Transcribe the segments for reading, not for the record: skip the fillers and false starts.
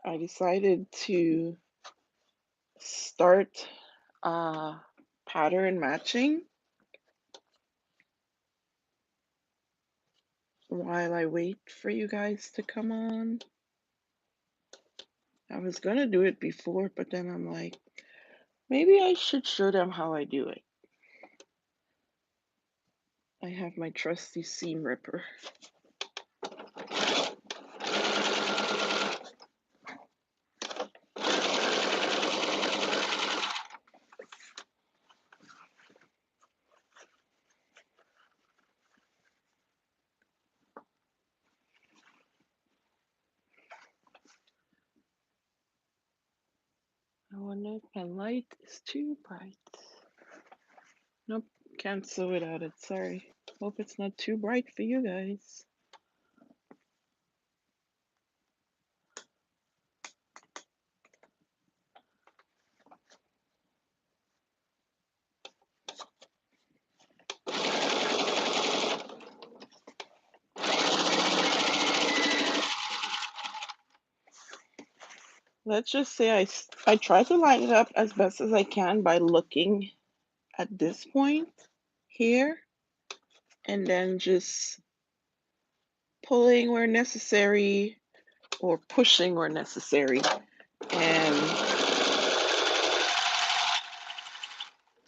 I decided to start pattern matching while I wait for you guys to come on. I was gonna do it before, but then I'm like, maybe I should show them how I do it. I have my trusty seam ripper. I wonder if my light is too bright. Nope, can't sew without it, sorry. Hope it's not too bright for you guys. Let's just say I try to line it up as best as I can by looking at this point here and then just pulling where necessary or pushing where necessary, and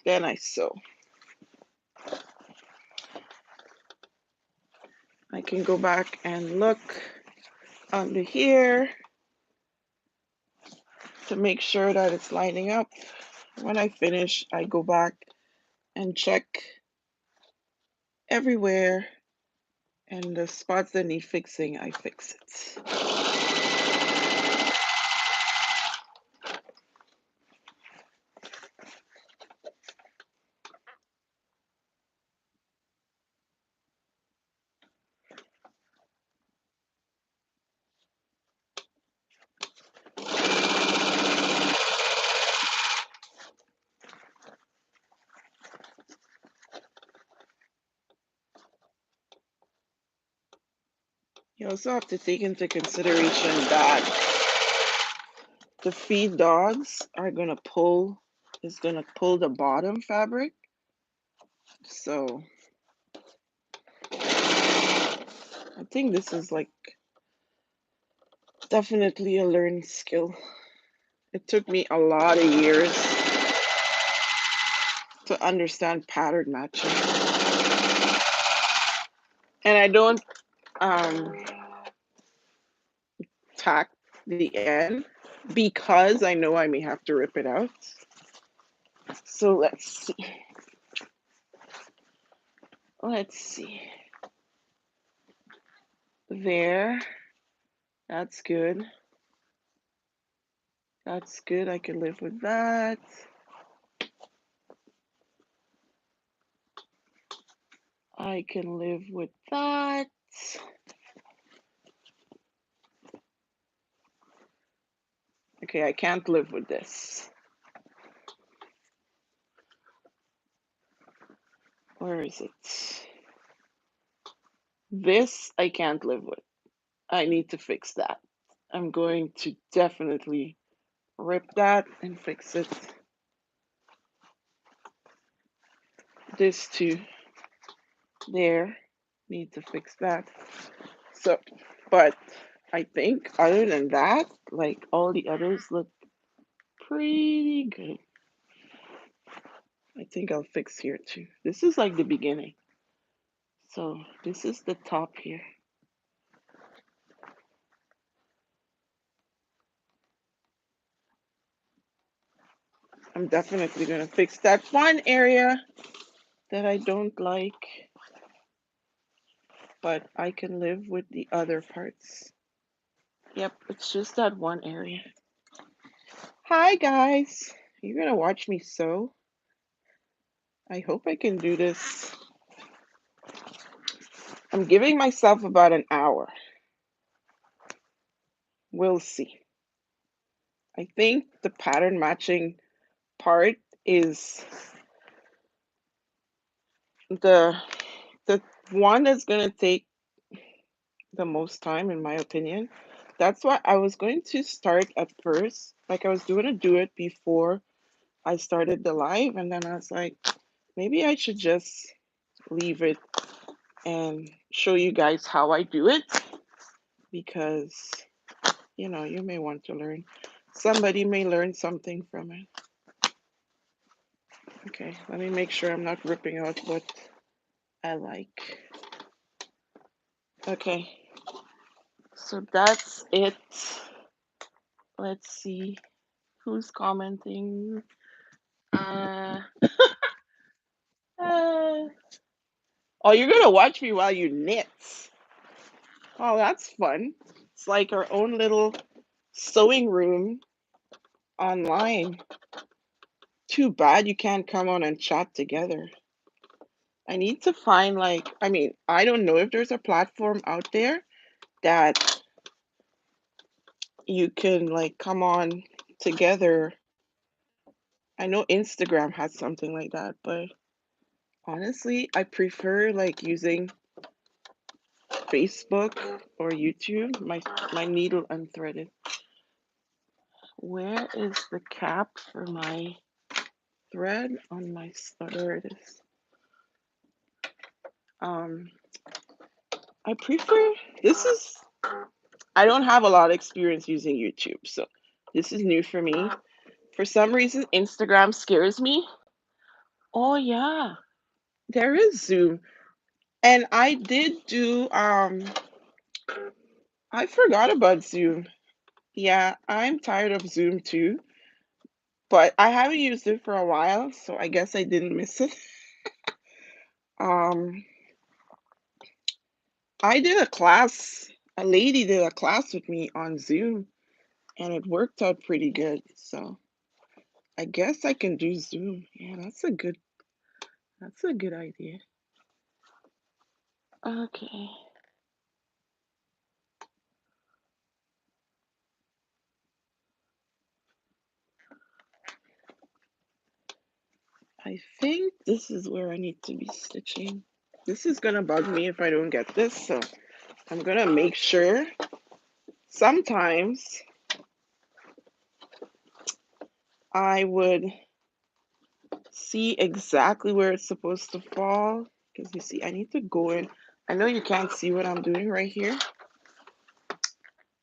then I sew. I can go back and look under here to make sure that it's lining up. When I finish, I go back and check everywhere, and the spots that need fixing, I fix it. You also have to take into consideration that the feed dogs are gonna pull, the bottom fabric. So I think this is like definitely a learned skill. It took me a lot of years to understand pattern matching. And I don't tack the end because I know I may have to rip it out. So let's see. Let's see. There. That's good. That's good. I can live with that. I can live with that. Okay, I can't live with this. Where is it? This I can't live with. I need to fix that. I'm going to definitely rip that and fix it. This too. There. Need to fix that. So, but I think other than that, like all the others look pretty good. I think I'll fix here too. This is like the beginning. So this is the top here. I'm definitely gonna fix that one area that I don't like, but I can live with the other parts. Yep, it's just that one area. Hi guys, you're gonna watch me sew? I hope I can do this. I'm giving myself about an hour. We'll see. I think the pattern matching part is the the one that's gonna take the most time, in my opinion. That's why I was going to start at first. Like I was going to do it before I started the live, and then I was like, maybe I should just leave it and show you guys how I do it because you may want to learn. Somebody may learn something from it. Okay, let me make sure I'm not ripping out what I like. Okay, so that's it. Let's see who's commenting. Uh, uh, oh, you're gonna watch me while you knit. Oh, that's fun. It's like our own little sewing room online. Too bad you can't come on and chat together. I need to find I don't know if there's a platform out there that you can come on together. I know Instagram has something like that, but honestly, I prefer using Facebook or YouTube. My needle unthreaded. Where is the cap for my thread on my there it is. I prefer I don't have a lot of experience using YouTube, so this is new for me. For some reason, Instagram scares me. Oh yeah, there is Zoom. And I did do I forgot about Zoom. Yeah, I'm tired of Zoom too, but I haven't used it for a while, so I guess I didn't miss it. Um I did a class, a lady did a class with me on Zoom and it worked out pretty good. So I guess I can do Zoom. Yeah, that's a good idea. Okay. I think this is where I need to be stitching. This is gonna bug me if I don't get this, so I'm gonna make sure. Sometimes I would see exactly where it's supposed to fall because you see, I need to go in. I know you can't see what I'm doing right here.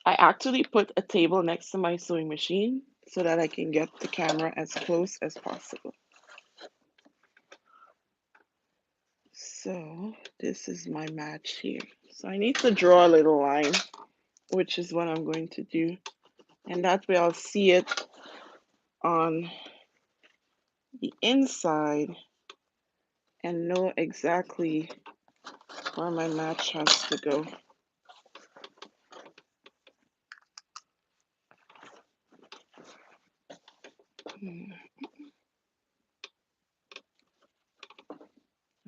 I actually put a table next to my sewing machine so that I can get the camera as close as possible. So this is my match here. So I need to draw a little line, which is what I'm going to do. And that way I'll see it on the inside and know exactly where my match has to go.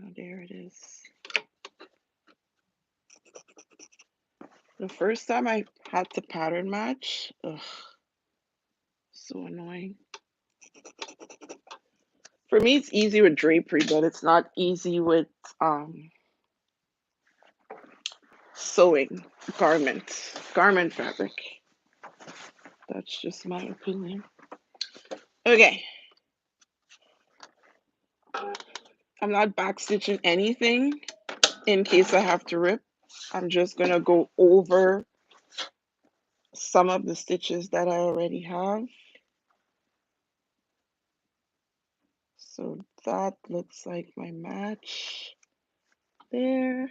Oh, there it is. The first time I had to pattern match, ugh, so annoying. For me, it's easy with drapery, but it's not easy with sewing garment fabric. That's just my opinion. Okay. I'm not backstitching anything in case I have to rip. I'm just gonna go over some of the stitches that I already have. So that looks like my match. There.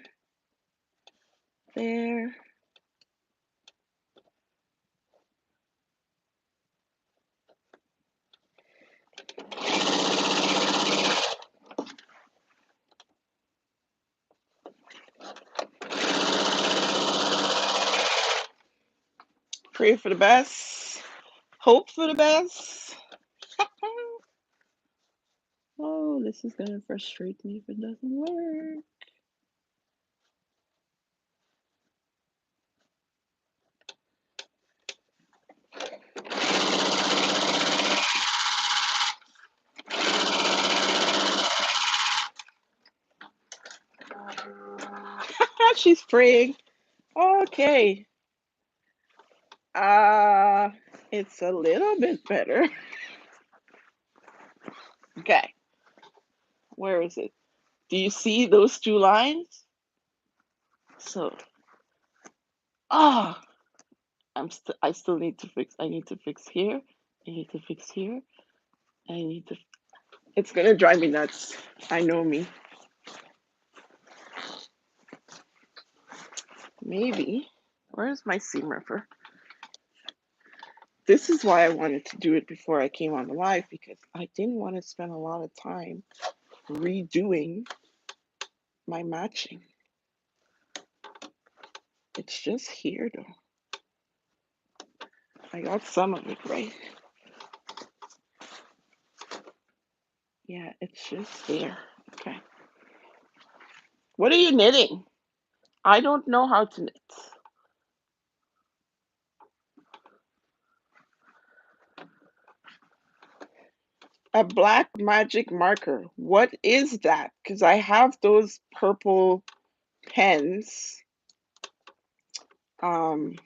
Pray for the best. Hope for the best. Oh, this is gonna frustrate me if it doesn't work. She's praying. Okay. Uh, it's a little bit better. Okay, where is it? Do you see those two lines? So, ah, I still need to fix. I need to fix here. I need to fix here. I need to. It's gonna drive me nuts. I know me. Maybe. Where's my seam ripper? This is why I wanted to do it before I came on the live, because I didn't want to spend a lot of time redoing my matching. It's just here though. I got some of it right. Yeah, it's just there. Okay. What are you knitting? I don't know how to knit. A black magic marker. What is that? Because I have those purple pens. Um,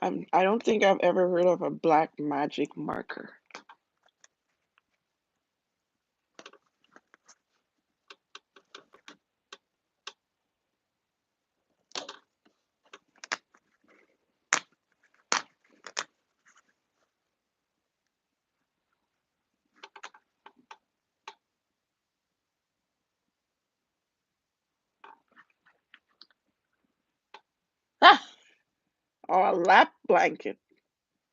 I don't think I've ever heard of a black magic marker. Ah! Oh, a lap blanket.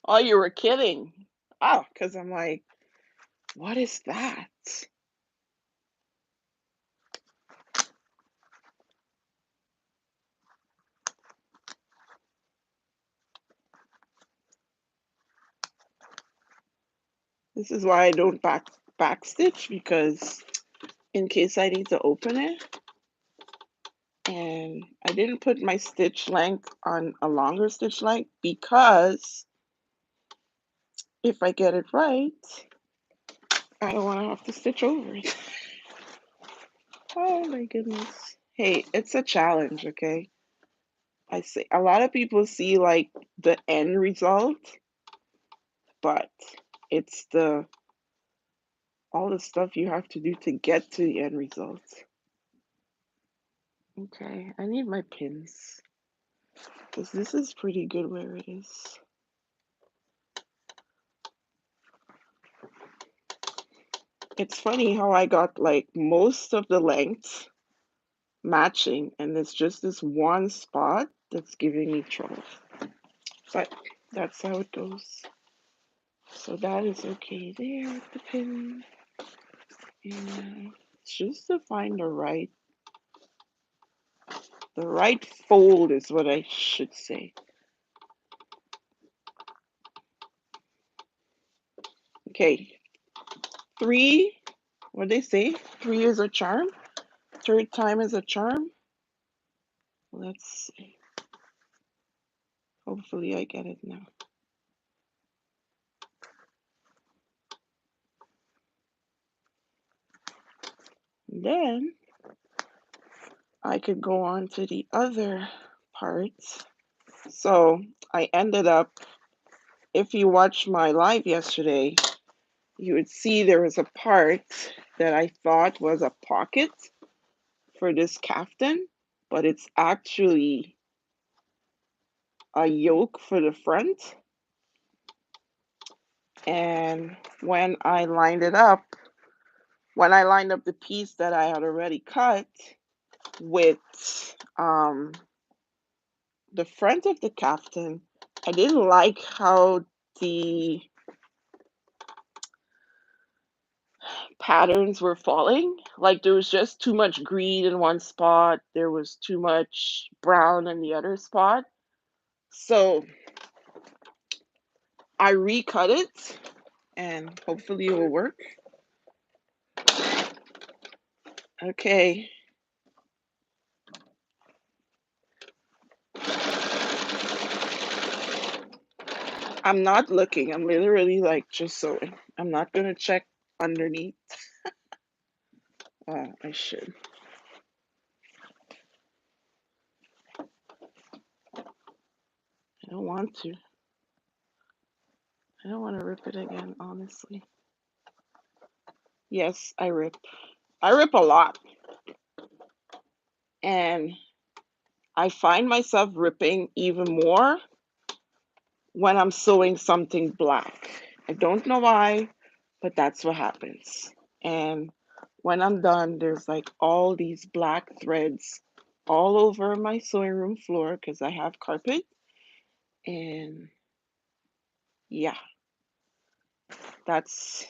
Oh, you were kidding. Oh, because I'm like, what is that? This is why I don't backstitch, because in case I need to open it. And I didn't put my stitch length on a longer stitch length because if I get it right, I don't want to have to stitch over it. Oh my goodness. Hey, it's a challenge, okay? I say a lot of people see like the end result, but it's the all the stuff you have to do to get to the end result. Okay, I need my pins because this is pretty good where it is. It's funny how I got like most of the length matching, and it's just this one spot that's giving me trouble. But that's how it goes. So that is okay there with the pin. And it's just to find the right fold is what I should say. Okay, three, what they say? Three is a charm. Third time is a charm. Let's see. Hopefully I get it now. Then I could go on to the other parts. So I ended up, if you watched my live yesterday, you would see there was a part that I thought was a pocket for this caftan, but it's actually a yoke for the front. And when I lined up the piece that I had already cut with the front of the caftan, I didn't like how the patterns were falling. Like there was just too much green in one spot, there was too much brown in the other spot. So I recut it and hopefully it will work. Okay. I'm not looking. I'm literally like just sewing. I'm not gonna check underneath. I should. I don't want to. I don't want to rip it again, honestly. Yes, I rip. I rip a lot. And I find myself ripping even more when I'm sewing something black. I don't know why, but that's what happens. And when I'm done, there's like all these black threads all over my sewing room floor because I have carpet. And yeah, that's,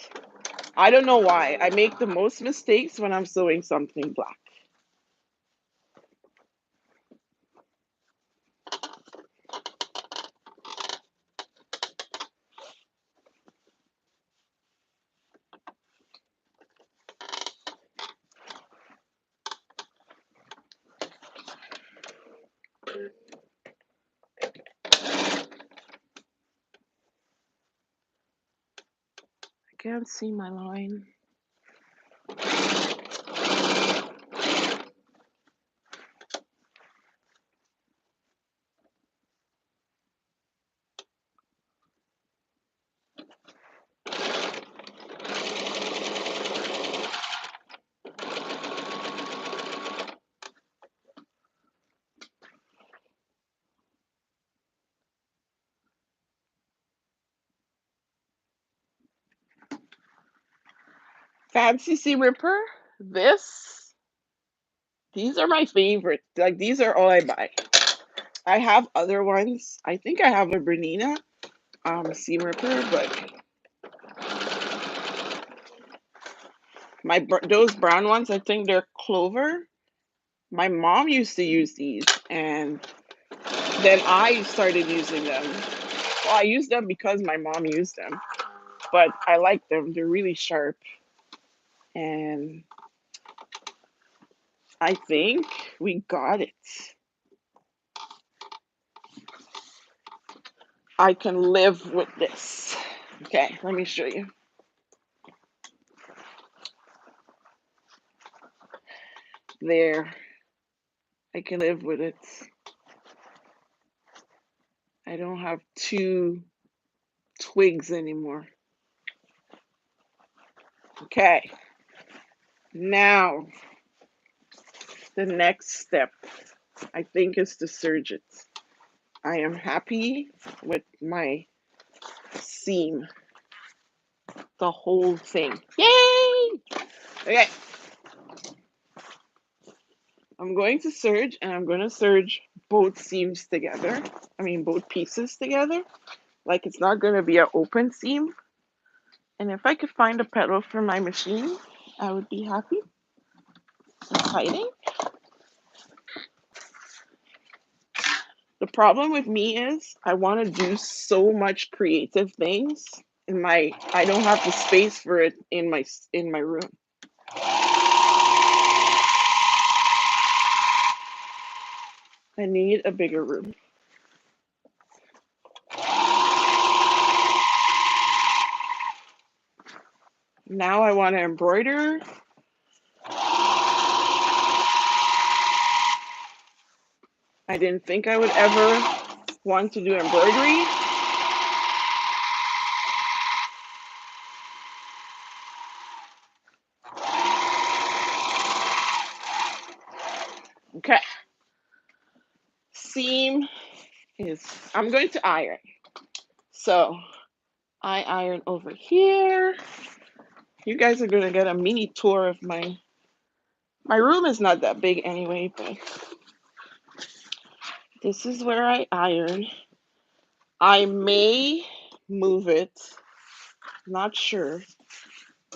I don't know why. I make the most mistakes when I'm sewing something black. I can't see my line. Fancy Sea Ripper, these are my favorite. Like, these are all I buy. I have other ones. I think I have a Bernina seam ripper, but those brown ones, I think they're Clover. My mom used to use these, and then I started using them. Well, I used them because my mom used them, but I like them. They're really sharp, and I think we got it. I can live with this. Okay, let me show you. There, I can live with it. I don't have two twigs anymore. Okay, now the next step, I think, is to serge it. I am happy with my seam, the whole thing. Yay! Okay, I'm going to serge, and I'm going to serge both seams together. I mean, both pieces together. Like, it's not going to be an open seam. And if I could find a pedal for my machine, I would be happy. It's hiding. The problem with me is I want to do so much creative things in my, I don't have the space for it in my room. I need a bigger room. Now I want to embroider. I didn't think I would ever want to do embroidery. Okay. Seam is, I'm going to iron. So I iron over here. You guys are going to get a mini tour of my room is not that big anyway, but this is where I iron. I may move it, not sure,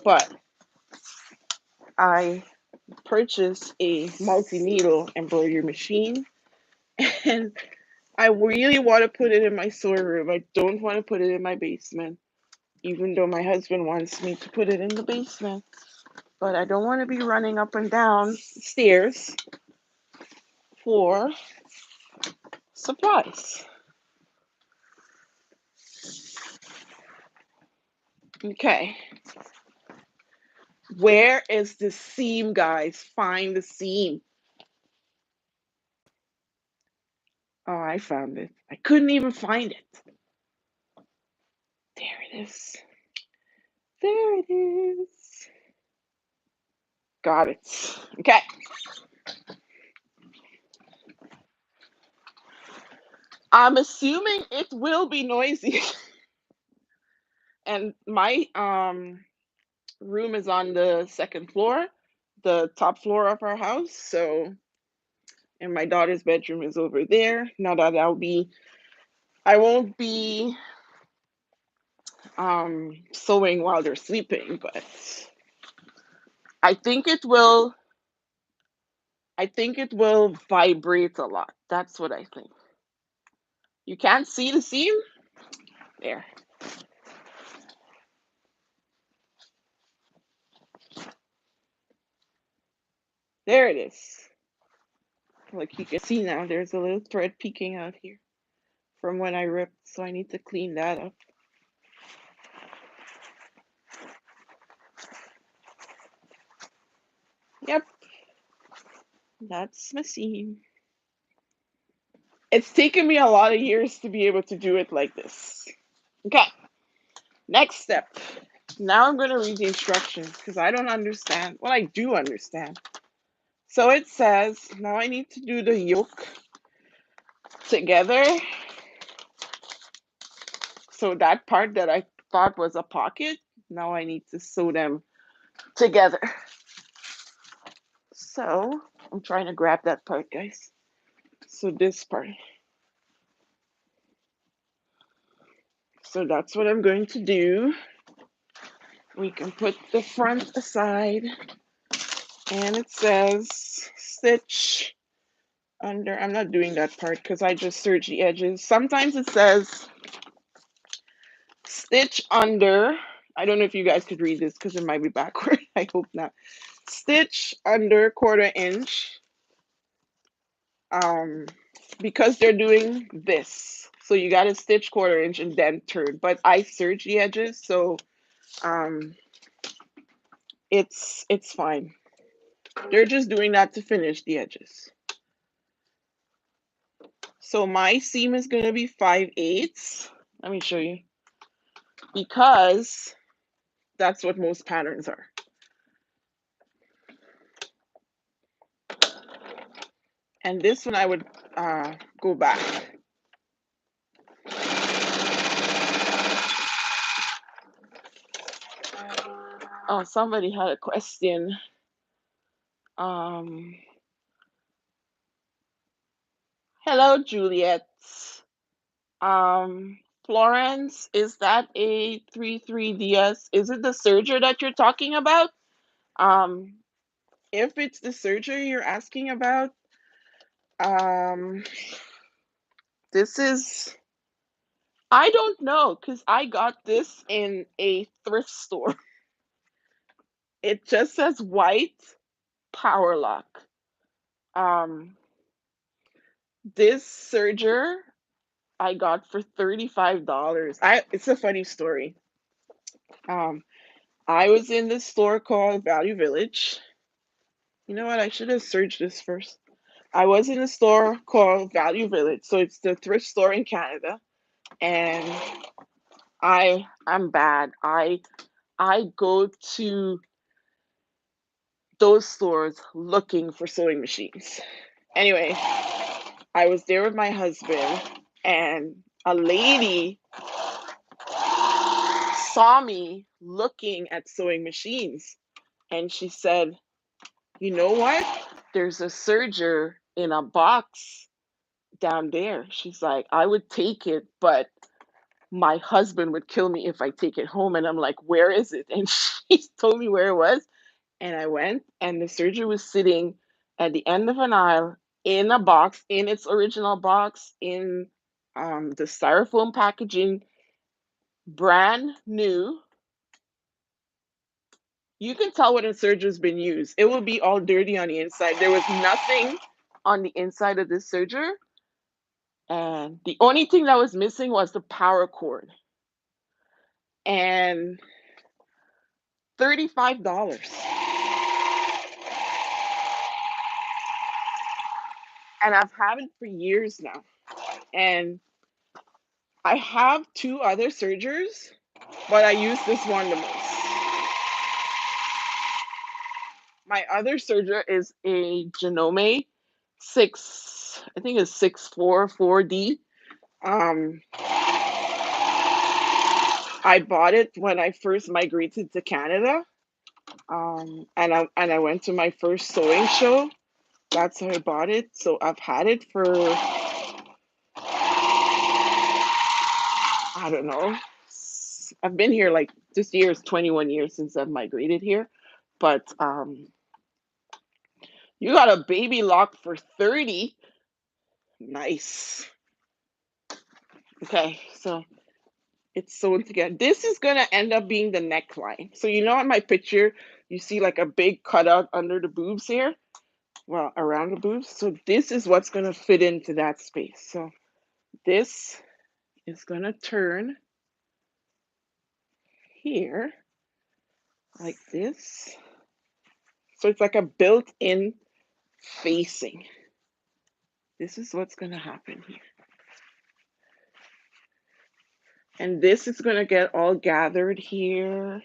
but I purchased a multi-needle embroidery machine, and I really want to put it in my sewing room. I don't want to put it in my basement, even though my husband wants me to put it in the basement. But I don't want to be running up and down stairs for supplies. Okay. Where is the seam, guys? Find the seam. Oh, I found it. I couldn't even find it. There it is. There it is. Got it. Okay. I'm assuming it will be noisy. And my room is on the second floor, the top floor of our house. So, and my daughter's bedroom is over there. Now that I won't be sewing while they're sleeping, but I think it will. I think it will vibrate a lot. That's what I think. You can't see the seam? There. There it is. Like you can see now, there's a little thread peeking out here from when I ripped, so I need to clean that up. Yep, that's my seam. It's taken me a lot of years to be able to do it like this. Okay, next step. Now I'm going to read the instructions because I don't understand. Well, I do understand. So it says, now I need to do the yoke together. So that part that I thought was a pocket, now I need to sew them together. So I'm trying to grab that part, guys. So this part. So that's what I'm going to do. We can put the front aside. And it says stitch under. I'm not doing that part because I just serged the edges. Sometimes it says stitch under. I don't know if you guys could read this because it might be backward. I hope not. Stitch under 1/4 inch. Because they're doing this. So you got to stitch 1/4 inch and then turn. But I serged the edges, so um, it's fine. They're just doing that to finish the edges. So my seam is going to be 5/8. Let me show you. Because that's what most patterns are. And this one I would go back. Oh, somebody had a question. Um, Hello, Juliet. Florence, is that a 33DS? Is it the serger that you're talking about? Um, if it's the serger you're asking about, um, this is, I don't know, because I got this in a thrift store. It just says white power lock. Um, this serger I got for $35. It's a funny story. Um, I was in this store called Value Village. You know what? I should have searched this first. I was in a store called Value Village, so it's the thrift store in Canada, and I'm bad. I go to those stores looking for sewing machines. Anyway, I was there with my husband, and a lady saw me looking at sewing machines, and she said, "You know what? There's a serger in a box down there." She's like, "I would take it, but my husband would kill me if I take it home." And I'm like, "Where is it?" And she told me where it was. And I went, and the serger was sitting at the end of an aisle in a box, in its original box, in the styrofoam packaging, brand new. You can tell when a serger's been used. It will be all dirty on the inside. There was nothing on the inside of this serger, and the only thing that was missing was the power cord. And $35. And I've had it for years now. And I have two other sergers, but I use this one the most. My other serger is a Genome 6, I think it's 644D. I bought it when I first migrated to Canada. And I went to my first sewing show. That's how I bought it. So I've had it for, I don't know. I've been here like this year is 21 years since I've migrated here. But you got a baby lock for 30. Nice. Okay, so it's sewn together. This is gonna end up being the neckline. So you know on my picture, you see like a big cutout under the boobs here. Well, around the boobs. So this is what's gonna fit into that space. So this is gonna turn here like this. So it's like a built-in facing. This is what's gonna happen here. And this is gonna get all gathered here.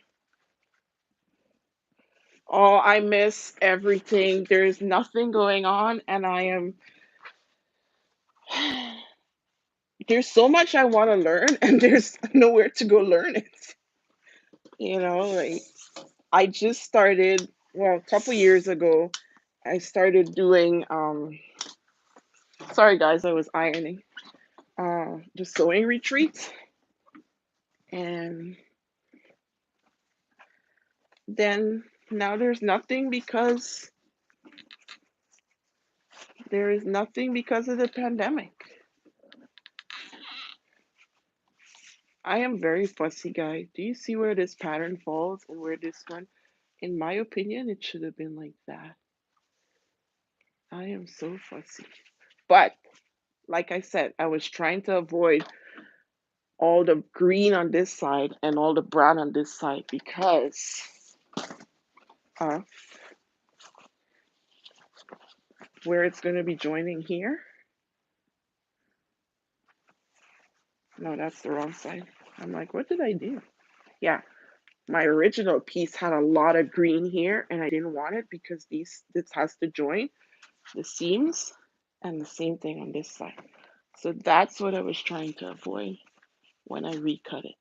Oh, I miss everything. There's nothing going on, and I am there's so much I want to learn, and there's nowhere to go learn it. Like I just started, well, a couple years ago, I started doing sorry guys, I was ironing. The sewing retreats. And then now there is nothing because of the pandemic. I am very fussy guy. Do you see where this pattern falls and where this one? In my opinion, it should have been like that. I am so fussy. But like I said, I was trying to avoid all the green on this side and all the brown on this side because of where it's going to be joining here. No, that's the wrong side. I'm like, what did I do? Yeah, my original piece had a lot of green here and I didn't want it because this has to join the seams, and the same thing on this side. So that's what I was trying to avoid when I recut it.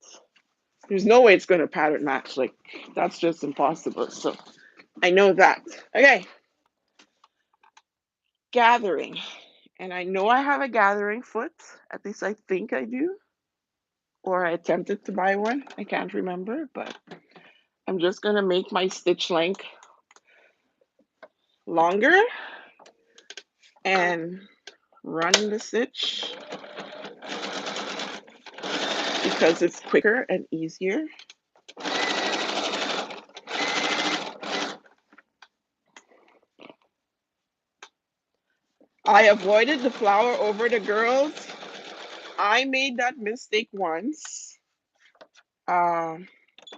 There's no way it's going to pattern match. Like, that's just impossible. So I know that. Okay, gathering. And I know I have a gathering foot. At least I think I do. Or I attempted to buy one. I can't remember. But I'm just going to make my stitch length longer and run the stitch because it's quicker and easier. I avoided the flower over the girls. I made that mistake once.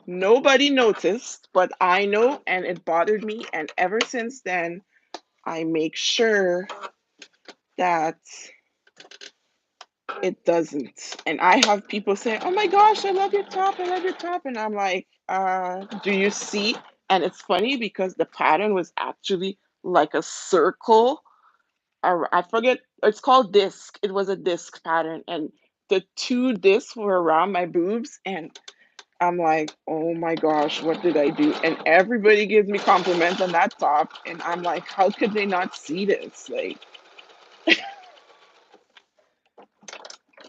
Nobody noticed, but I know, and it bothered me. And ever since then, I make sure that it doesn't. And I have people say, "Oh my gosh, I love your top, I love your top," and I'm like, "Do you see?" And it's funny because the pattern was actually like a circle. I forget. It's called disc. It was a disc pattern, and the two discs were around my boobs, and I'm like, oh my gosh, what did I do? And everybody gives me compliments on that top, and I'm like, how could they not see this? Like,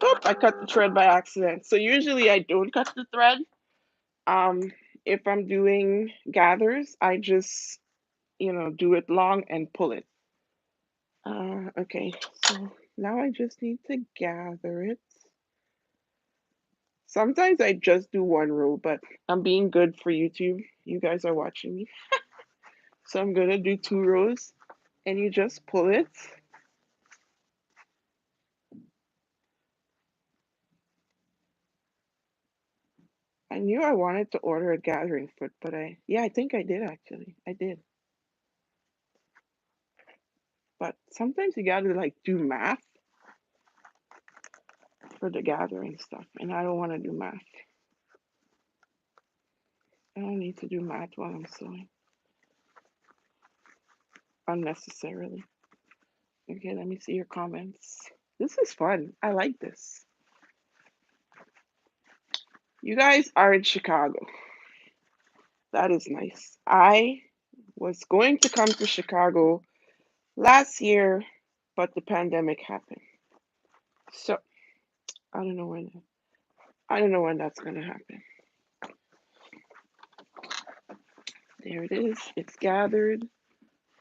oh, I cut the thread by accident. So usually I don't cut the thread. Um, if I'm doing gathers, I just, do it long and pull it. Okay, so now I just need to gather it. Sometimes I just do one row, but I'm being good for YouTube. You guys are watching me. So I'm gonna do 2 rows, and you just pull it. I knew I wanted to order a gathering foot, but I think I did actually. I did. But sometimes you gotta like do math. for the gathering stuff, and I don't want to do math. I don't need to do math while I'm sewing unnecessarily. Okay, let me see your comments. This is fun. I like this. You guys are in Chicago. That is nice. I was going to come to Chicago last year, but the pandemic happened. So I don't know when that's gonna happen. There it is. It's gathered.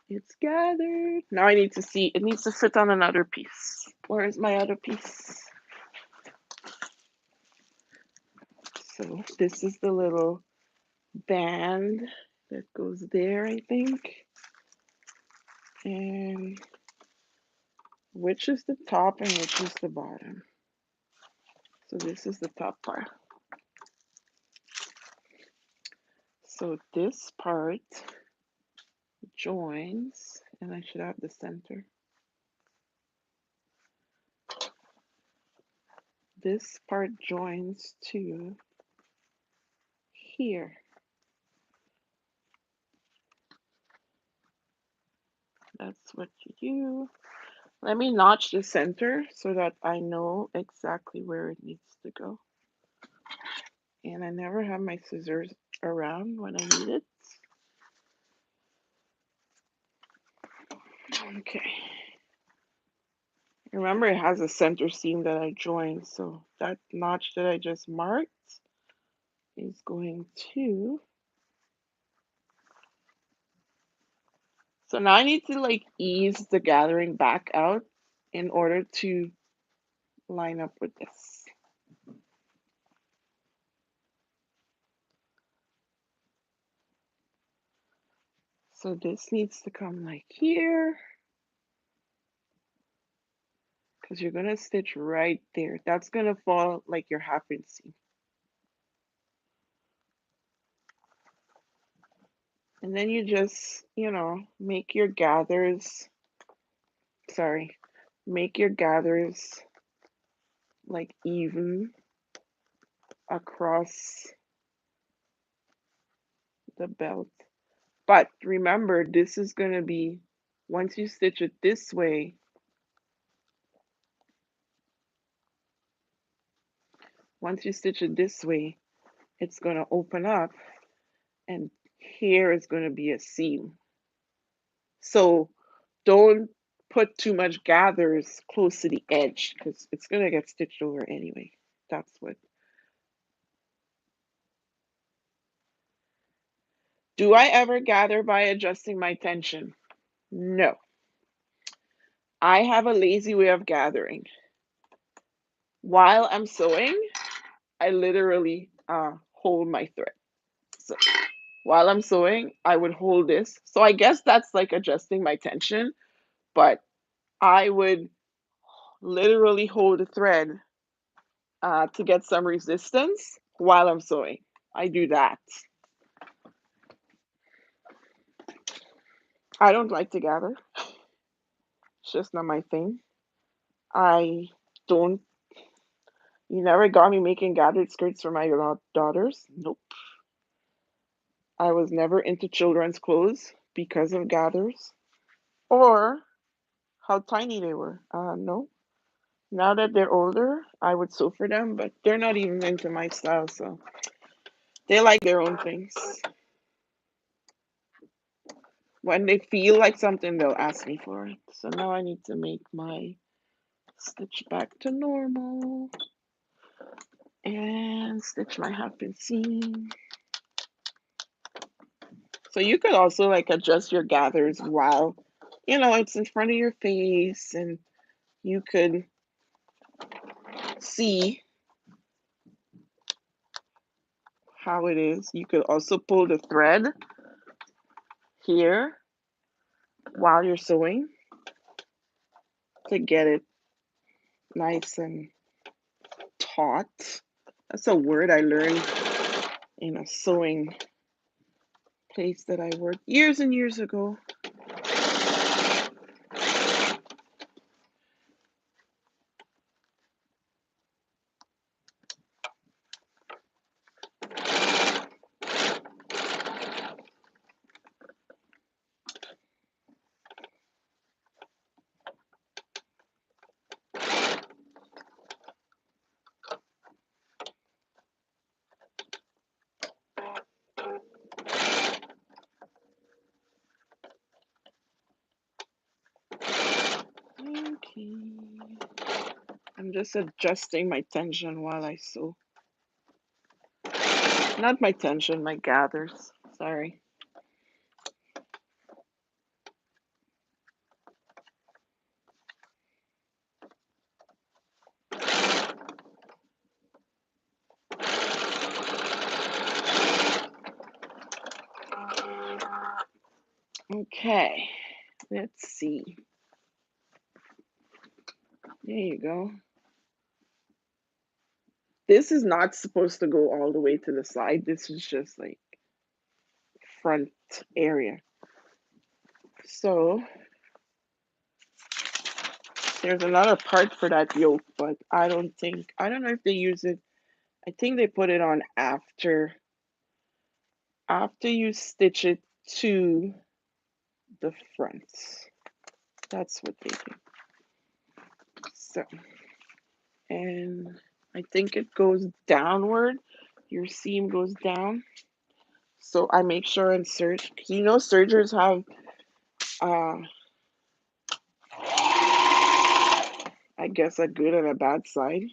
It's gathered. Now I need to see. It needs to fit on another piece. Where is my other piece? So this is the little band that goes there, I think. And which is the top and which is the bottom? So this is the top part. So this part joins, and I should have the center. This part joins to here. That's what you do. Let me notch the center so that I know exactly where it needs to go. And I never have my scissors around when I need it. Okay. Remember, it has a center seam that I joined, so that notch that I just marked is going to. So now I need to like ease the gathering back out in order to line up with this. So this needs to come like here, because you're gonna stitch right there. That's gonna fall like your half-inch seam. And then you just, make your gathers, make your gathers like even across the belt. But remember, this is going to be, once you stitch it this way, it's going to open up, and here is going to be a seam. So don't put too much gathers close to the edge because it's going to get stitched over anyway. That's what. Do I ever gather by adjusting my tension? No. I have a lazy way of gathering. While I'm sewing, I literally hold my thread. So while I'm sewing, I would hold this. So I guess that's like adjusting my tension, but I would literally hold the thread to get some resistance while I'm sewing. I do that. I don't like to gather. It's just not my thing. I don't. You never got me making gathered skirts for my daughters. Nope. I was never into children's clothes because of gathers or how tiny they were. No. Now that they're older, I would sew for them, but they're not even into my style, so they like their own things. When they feel like something, they'll ask me for it. So now I need to make my stitch back to normal and stitch my half-inch seam. So you could also like adjust your gathers while, it's in front of your face, and you could see how it is. You could also pull the thread here while you're sewing to get it nice and taut. That's a word I learned in a sewing place that I worked years and years ago. I'm just adjusting my tension while I sew. Not my tension, my gathers. Sorry. Okay, let's see. There you go. This is not supposed to go all the way to the side. This is just like front area. So there's another part for that yoke, but I don't know if they use it. I think they put it on after you stitch it to the front. That's what they do. So, and I think it goes downward. Your seam goes down. So I make sure and serge, because you know sergers have, I guess, a good and a bad side.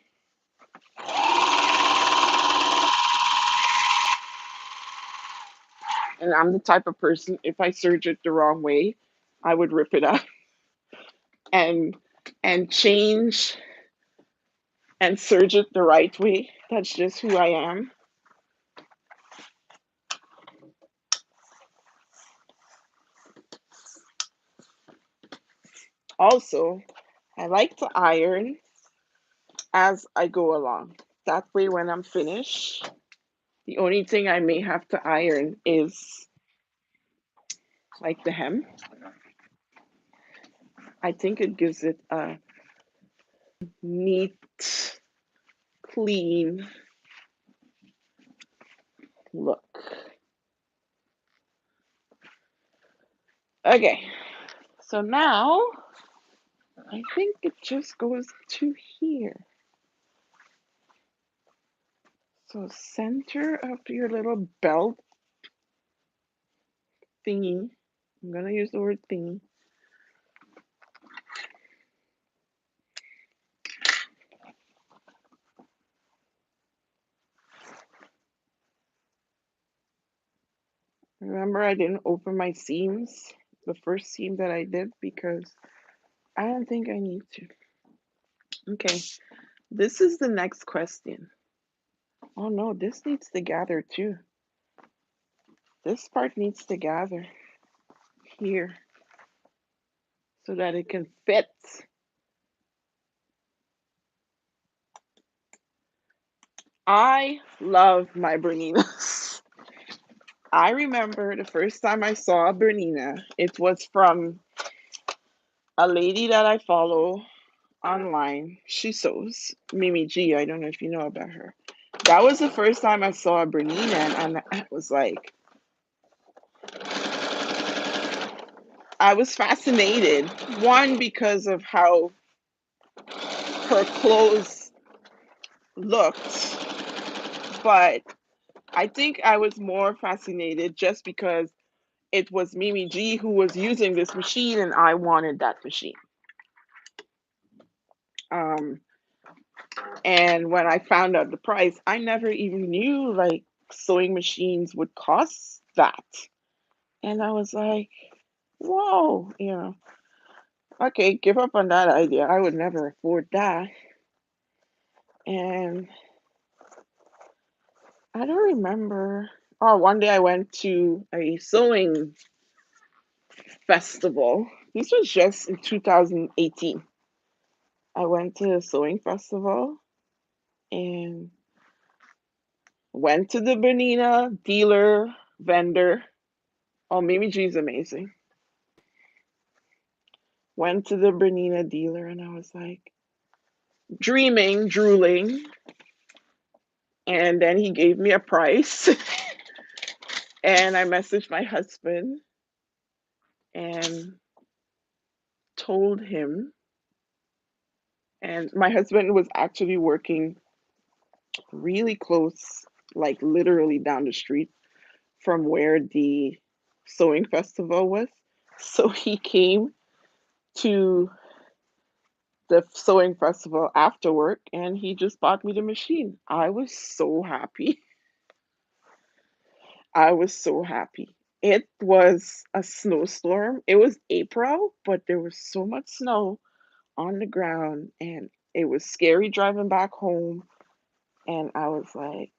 And I'm the type of person, if I serge it the wrong way, I would rip it up and change and serge it the right way. That's just who I am. Also, I like to iron as I go along. That way, when I'm finished, the only thing I may have to iron is like the hem. I think it gives it a neat, clean look. Okay, so now I think it just goes to here. So center of your little belt thingy. I'm gonna use the word thingy. Remember, I didn't open my seams, the first seam that I did, because I don't think I need to. Okay, this is the next question. Oh no, this needs to gather too. This part needs to gather here so that it can fit. I love my Berninas. I remember the first time I saw a Bernina, it was from a lady that I follow online. She sews, Mimi G. I don't know if you know about her. That was the first time I saw a Bernina, and I was like, I was fascinated. One, because of how her clothes looked, but I think I was more fascinated just because it was Mimi G who was using this machine, and I wanted that machine. Um, and when I found out the price, I never even knew like sewing machines would cost that. And I was like, whoa, okay, give up on that idea. I would never afford that. And I don't remember. Oh, one day I went to a sewing festival. This was just in 2018. I went to a sewing festival and went to the Bernina dealer, vendor. Oh, Mimi G is amazing. Went to the Bernina dealer and I was like dreaming, drooling. And then he gave me a price. And I messaged my husband and told him. And my husband was actually working really close, like literally down the street from where the sewing festival was. So he came to the sewing festival after work, and he just bought me the machine. I was so happy. I was so happy. It was a snowstorm. It was April, but there was so much snow on the ground, and it was scary driving back home. And I was like,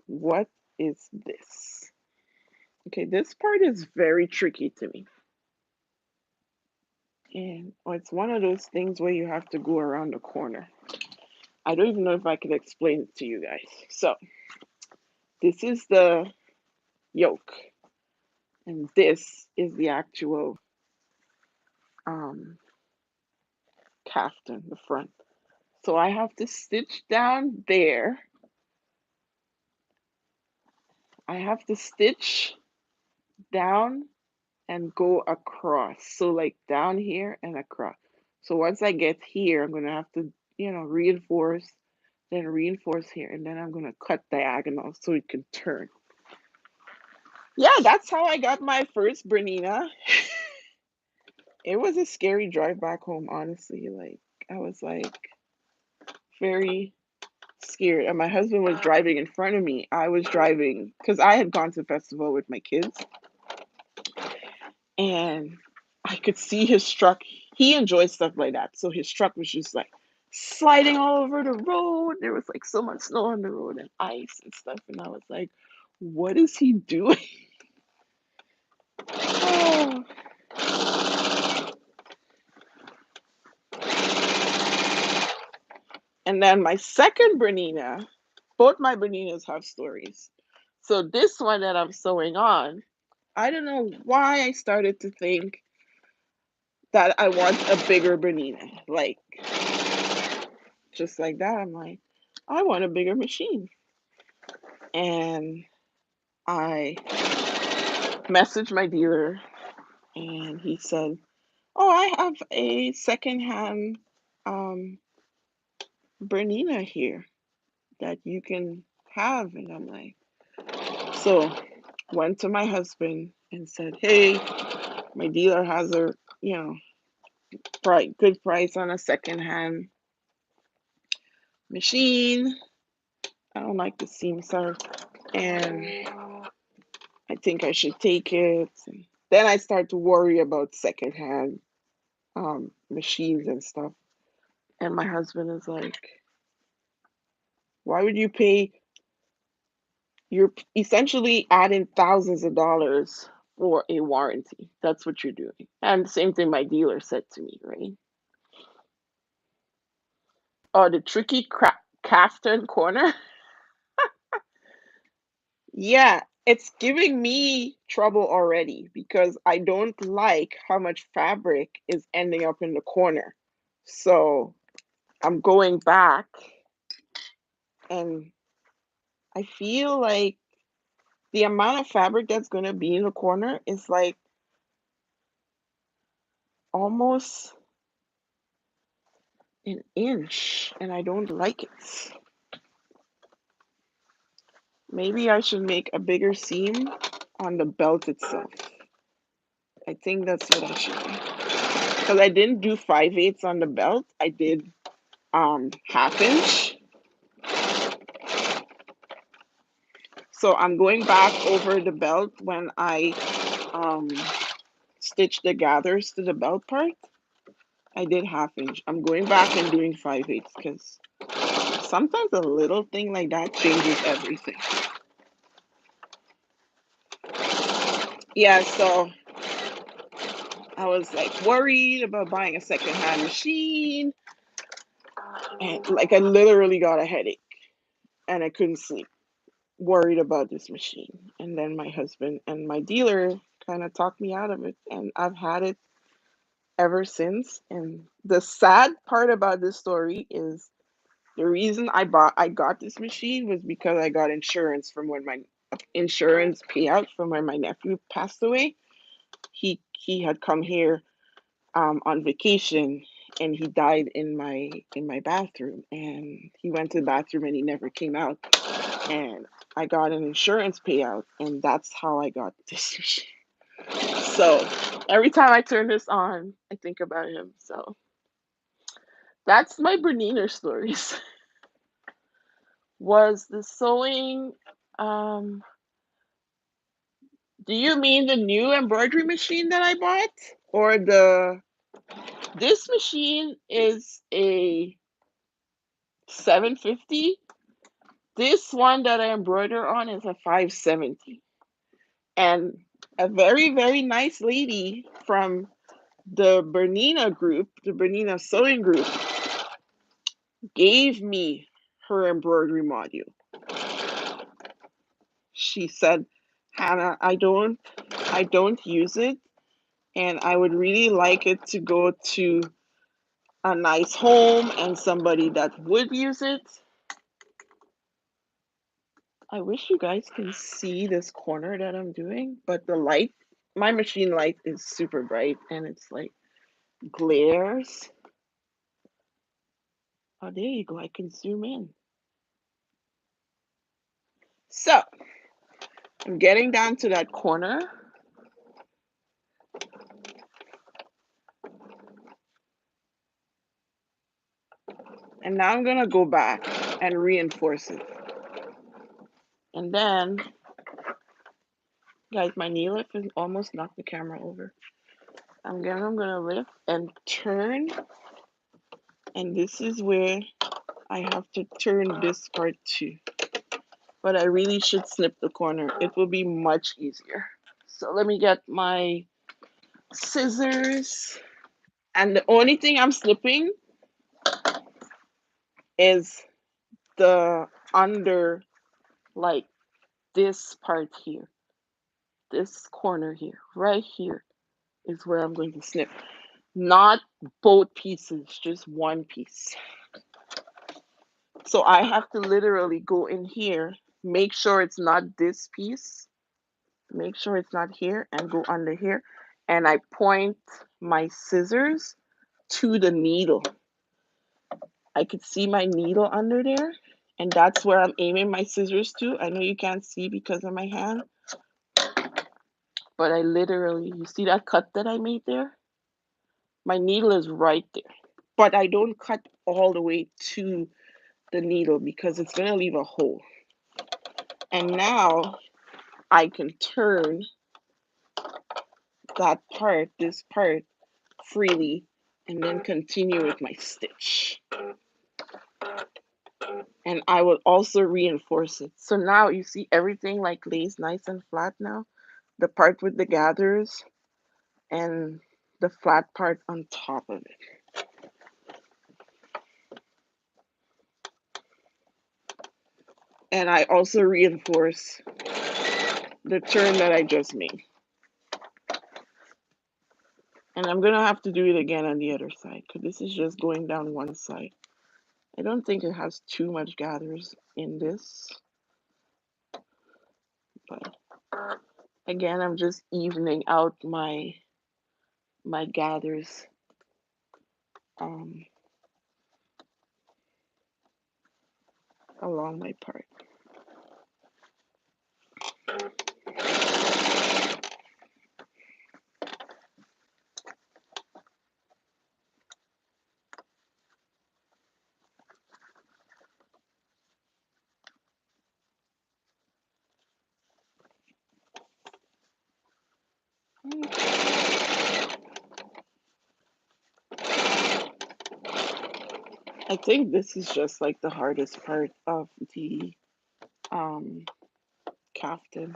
what is this? Okay, this part is very tricky to me. And it's one of those things where you have to go around the corner. I don't even know if I could explain it to you guys. So, this is the yoke, and this is the actual um, caftan, the front. So I have to stitch down there. I have to stitch down and go across. So like down here and across. So once I get here, I'm gonna have to, reinforce, then reinforce here, and then I'm gonna cut diagonal so it can turn. Yeah, that's how I got my first Bernina. It was a scary drive back home, honestly. Like I was like very scared. And my husband was driving in front of me. I was driving because I had gone to the festival with my kids, and I could see his truck. He enjoys stuff like that. So his truck was just like sliding all over the road. There was like so much snow on the road and ice and stuff. And I was like, what is he doing? Oh. And then my second Bernina, both my Berninas have stories. So this one that I'm sewing on, I don't know why I started to think that I want a bigger Bernina. Like, just like that, I'm like, I want a bigger machine. And I messaged my dealer, and he said, oh, I have a secondhand Bernina here that you can have. And I'm like, so went to my husband and said, hey, my dealer has a, good price on a secondhand machine. I don't like the seam, sir, and I think I should take it. And then I start to worry about secondhand machines and stuff. And my husband is like, why would you pay? You're essentially adding thousands of dollars for a warranty. That's what you're doing. And the same thing my dealer said to me, right? Oh, the tricky Caftan corner. Yeah, it's giving me trouble already because I don't like how much fabric is ending up in the corner. So I'm going back, and I feel like the amount of fabric that's going to be in the corner is like almost an inch, and I don't like it. Maybe I should make a bigger seam on the belt itself. I think that's what I should do. Because I didn't do 5/8 on the belt. I did half inch. So I'm going back over the belt when I um, stitch the gathers to the belt part. I did half inch. I'm going back and doing 5/8 because sometimes a little thing like that changes everything. Yeah, so I was like worried about buying a secondhand machine, and like I literally got a headache and I couldn't sleep, worried about this machine. And then my husband and my dealer kind of talked me out of it, and I've had it ever since. And the sad part about this story is the reason I got this machine was because I got insurance from when my insurance payout from when my nephew passed away. He had come here on vacation, and he died in my bathroom, and he went to the bathroom and he never came out, and I got an insurance payout, and that's how I got this machine. So every time I turn this on, I think about him. So That's my Bernina stories. Was the sewing, um, do you mean the new embroidery machine that I bought? Or this machine is a 750. This one that I embroider on is a 570. And a very, very nice lady from the Bernina group, the Bernina sewing group, gave me her embroidery module. She said, Hannah, I don't use it, and I would really like it to go to a nice home and somebody that would use it. I wish you guys can see this corner that I'm doing, but the light, my machine light is super bright and it's like glares. Oh, there you go. I can zoom in. So I'm getting down to that corner. And now I'm going to go back and reinforce it. And then, guys, my knee lift has almost knocked the camera over. I'm gonna lift and turn. And this is where I have to turn this part too. But I really should snip the corner. It will be much easier. So let me get my scissors. And the only thing I'm snipping is the under, like this part here. This corner here, right here is where I'm going to snip. Not both pieces, just one piece. So I have to literally go in here, make sure it's not this piece, make sure it's not here, and go under here. And I point my scissors to the needle. I could see my needle under there, and that's where I'm aiming my scissors to. I know you can't see because of my hand, but I literally, you see that cut that I made there? My needle is right there. But I don't cut all the way to the needle because it's going to leave a hole. And now I can turn that part, this part, freely and then continue with my stitch. And I will also reinforce it. So now you see everything like lays nice and flat now. The part with the gathers and the flat part on top of it. And I also reinforce the turn that I just made. And I'm gonna have to do it again on the other side because this is just going down one side. I don't think it has too much gathers in this, but again, I'm just evening out my gathers along my part. I think this is just like the hardest part of the caftan.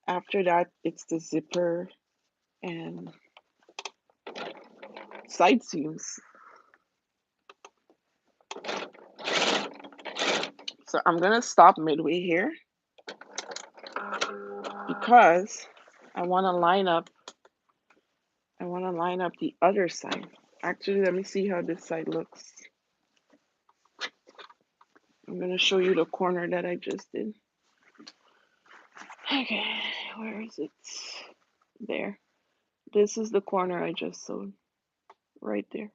After that, it's the zipper and side seams. So I'm gonna stop midway here because I want to line up. I want to line up the other side. Actually, let me see how this side looks. I'm gonna show you the corner that I just did. Okay, where is it? There. This is the corner I just sewed. Right there.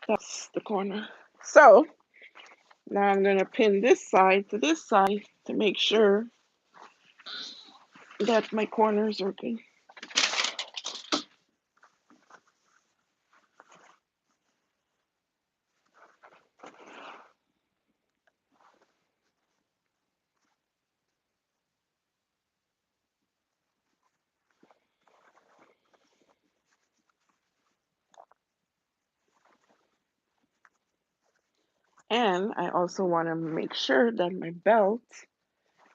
That's the corner. So now I'm gonna pin this side to make sure that my corners are good. And I also want to make sure that my belt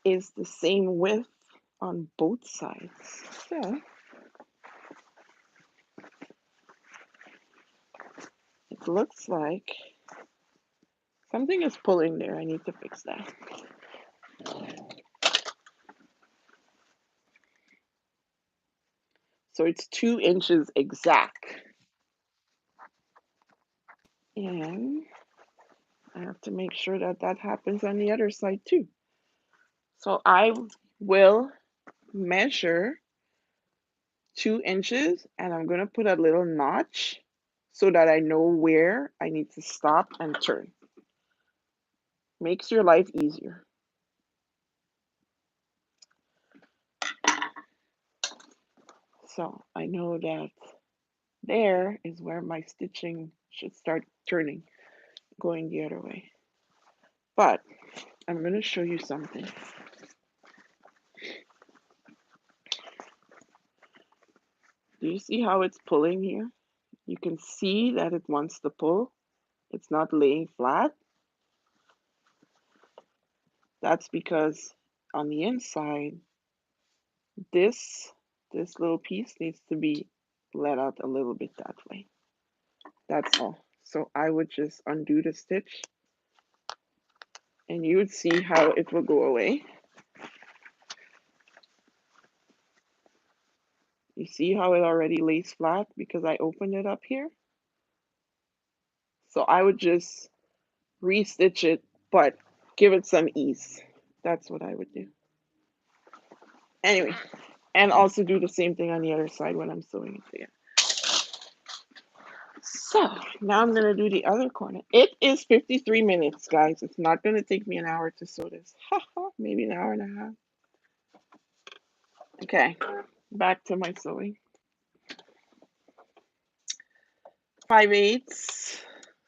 is the same width on both sides. So it looks like something is pulling there. I need to fix that. So it's 2 inches exact. And I have to make sure that that happens on the other side too. So I will measure 2 inches and I'm going to put a little notch so that I know where I need to stop and turn. Makes your life easier. So I know that there is where my stitching should start turning, going the other way. But I'm going to show you something. Do you see how it's pulling here? You can see that it wants to pull. It's not laying flat. That's because on the inside, this little piece needs to be let out a little bit that way. That's all. So I would just undo the stitch and you would see how it will go away. You see how it already lays flat because I opened it up here? So I would just restitch it, but give it some ease. That's what I would do. Anyway, and also do the same thing on the other side when I'm sewing it together. So now I'm gonna do the other corner. It is 53 minutes, guys. It's not gonna take me an hour to sew this. Maybe an hour and a half. Okay, back to my sewing. 5/8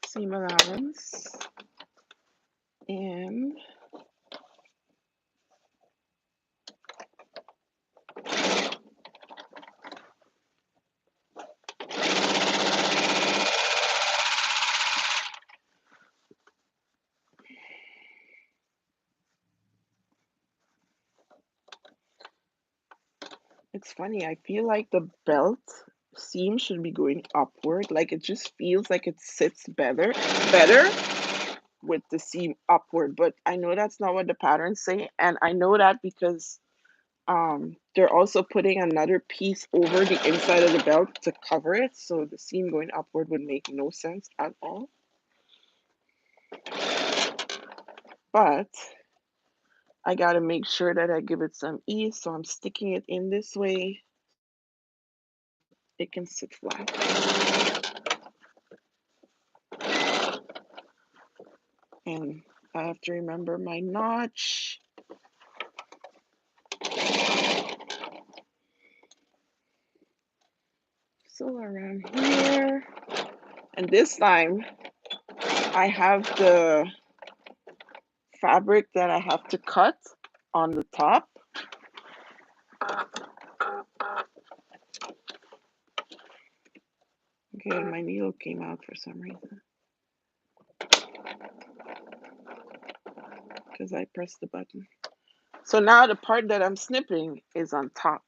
seam allowance and it's funny, I feel like the belt seam should be going upward. Like it just feels like it sits better with the seam upward. But I know that's not what the patterns say. And I know that because they're also putting another piece over the inside of the belt to cover it. So the seam going upward would make no sense at all. But I got to make sure that I give it some ease. So I'm sticking it in this way. It can sit flat. And I have to remember my notch. So around here. And this time I have the fabric that I have to cut on the top. Okay, my needle came out for some reason. Because I pressed the button. So now the part that I'm snipping is on top.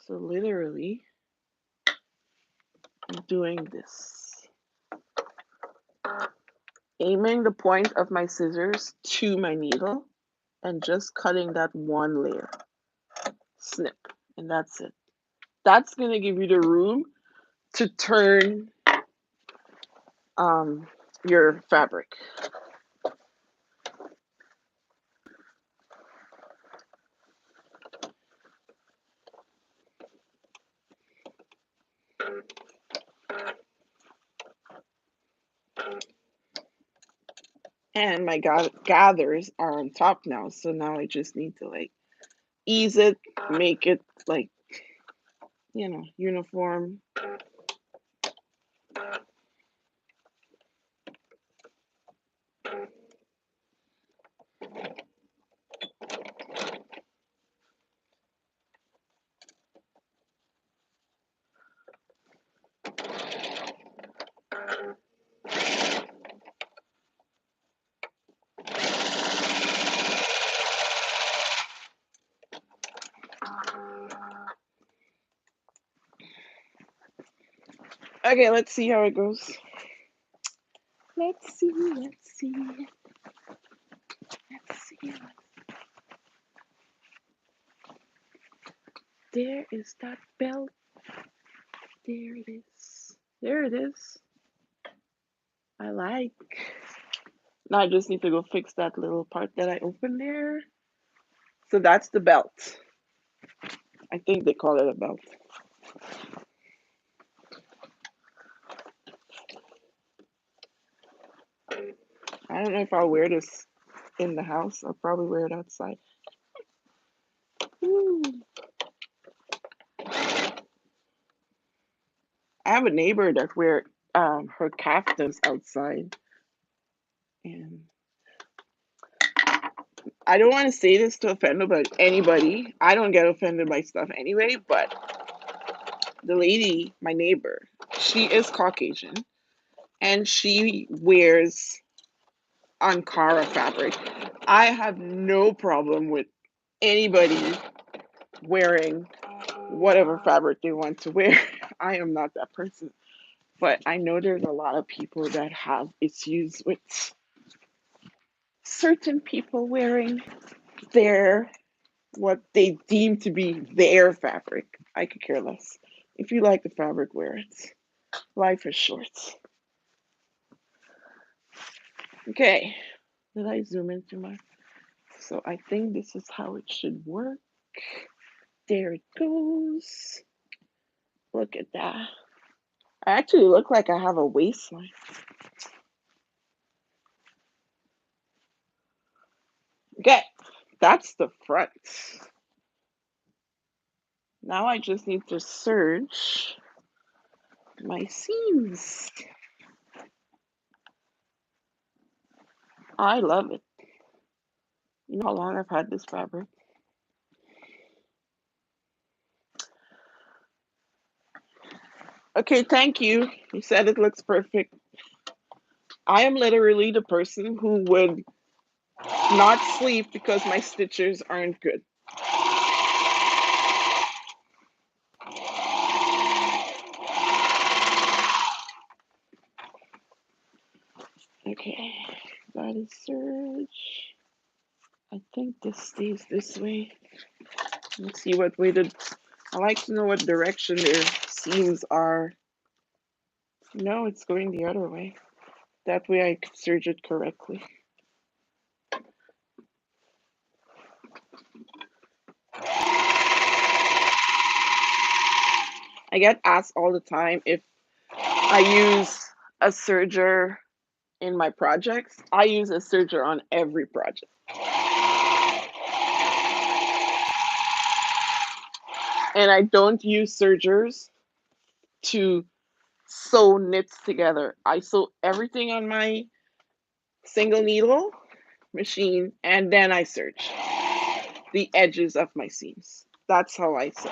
So literally, I'm doing this. Aiming the point of my scissors to my needle and just cutting that one layer. Snip. And that's it. That's going to give you the room to turn your fabric. And my gathers are on top now, so now I just need to like ease it, make it like, uniform. Okay, let's see how it goes. Let's see, let's see, let's see. There is that belt. There it is. There it is. I like. Now I just need to go fix that little part that I opened there. So that's the belt. I think they call it a belt. I don't know if I'll wear this in the house. I'll probably wear it outside. Ooh. I have a neighbor that wear her caftans outside, and I don't want to say this to offend anybody. I don't get offended by stuff anyway, but the lady, my neighbor, she is Caucasian, and she wears Ankara fabric. I have no problem with anybody wearing whatever fabric they want to wear. I am not that person. But I know there's a lot of people that have issues with certain people wearing their what they deem to be their fabric. I could care less. If you like the fabric, wear it. Life is short. Okay. Did I zoom in too much? So I think this is how it should work. There it goes. Look at that. I actually look like I have a waistline. Okay, that's the front. Now I just need to serge my seams. I love it. You know how long I've had this fabric? Okay, thank you. You said it looks perfect. I am literally the person who would not sleep because my stitchers aren't good. Okay, that is serge. I think this stays this way. Let's see what way I like to know what direction their seams are. No, it's going the other way. That way I can serge it correctly. I get asked all the time if I use a serger in my projects. I use a serger on every project. And I don't use sergers to sew knits together. I sew everything on my single needle machine and then I serge the edges of my seams. That's how I sew.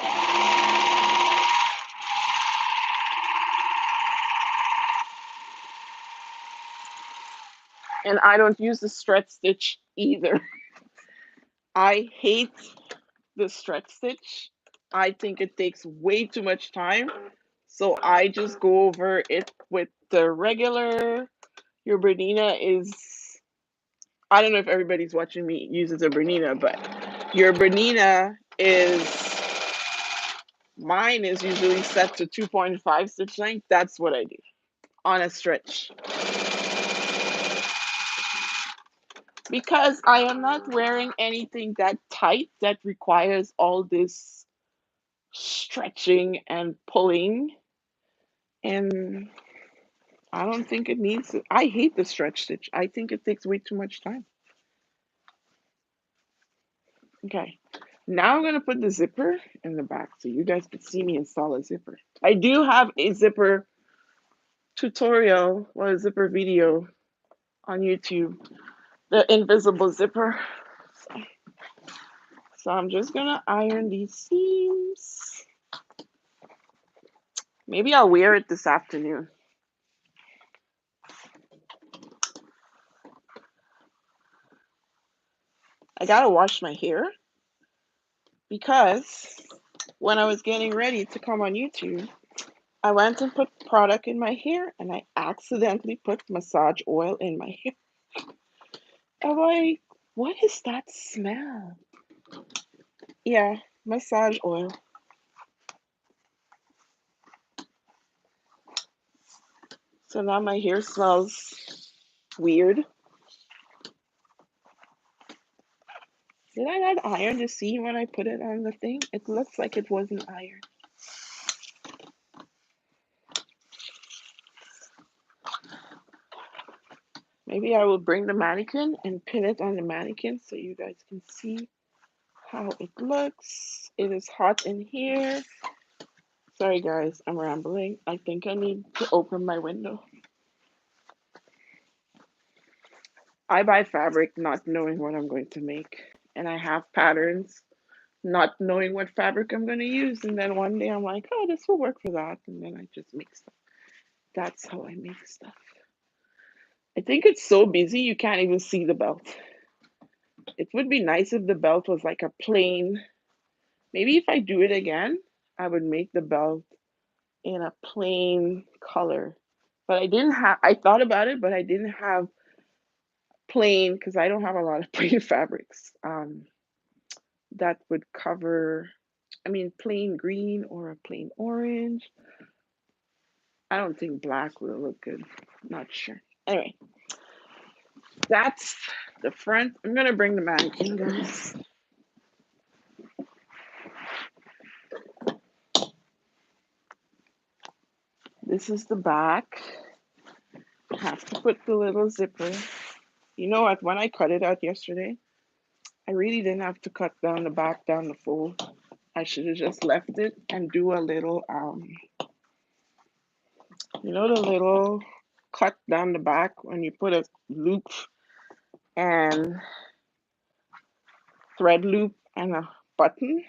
And I don't use the stretch stitch either. I hate the stretch stitch. I think it takes way too much time. So I just go over it with the regular. Your Bernina is, I don't know if everybody's watching me uses a Bernina, but your Bernina is, mine is usually set to 2.5 stitch length. That's what I do on a stretch. Because I am not wearing anything that tight that requires all this stretching and pulling. And I don't think it needs it. I hate the stretch stitch. I think it takes way too much time. Okay. Now I'm gonna put the zipper in the back so you guys can see me install a zipper. I do have a zipper tutorial or a zipper video on YouTube, the invisible zipper. So I'm just gonna iron these seams. Maybe I'll wear it this afternoon. I gotta wash my hair because when I was getting ready to come on YouTube, I went and put product in my hair and I accidentally put massage oil in my hair. I'm like, what is that smell? Yeah, massage oil. So now my hair smells weird. Did I not iron the seam when I put it on the thing? It looks like it wasn't ironed. Maybe I will bring the mannequin and pin it on the mannequin so you guys can see how it looks. It is hot in here. Sorry guys, I'm rambling. I think I need to open my window. I buy fabric not knowing what I'm going to make. And I have patterns not knowing what fabric I'm going to use. And then one day I'm like, oh, this will work for that. And then I just make stuff. That's how I make stuff. I think it's so busy you can't even see the belt. It would be nice if the belt was like a plain. Maybe if I do it again, I would make the belt in a plain color. But I didn't have, I thought about it, but I didn't have plain because I don't have a lot of plain fabrics that would cover, I mean, plain green or a plain orange. I don't think black will look good. Not sure. Anyway, that's the front. I'm going to bring the mannequin, guys. This is the back. I have to put the little zipper. You know what? When I cut it out yesterday, I really didn't have to cut down the back, down the fold. I should have just left it and do a little, you know, the little cut down the back when you put a loop and thread loop and a button.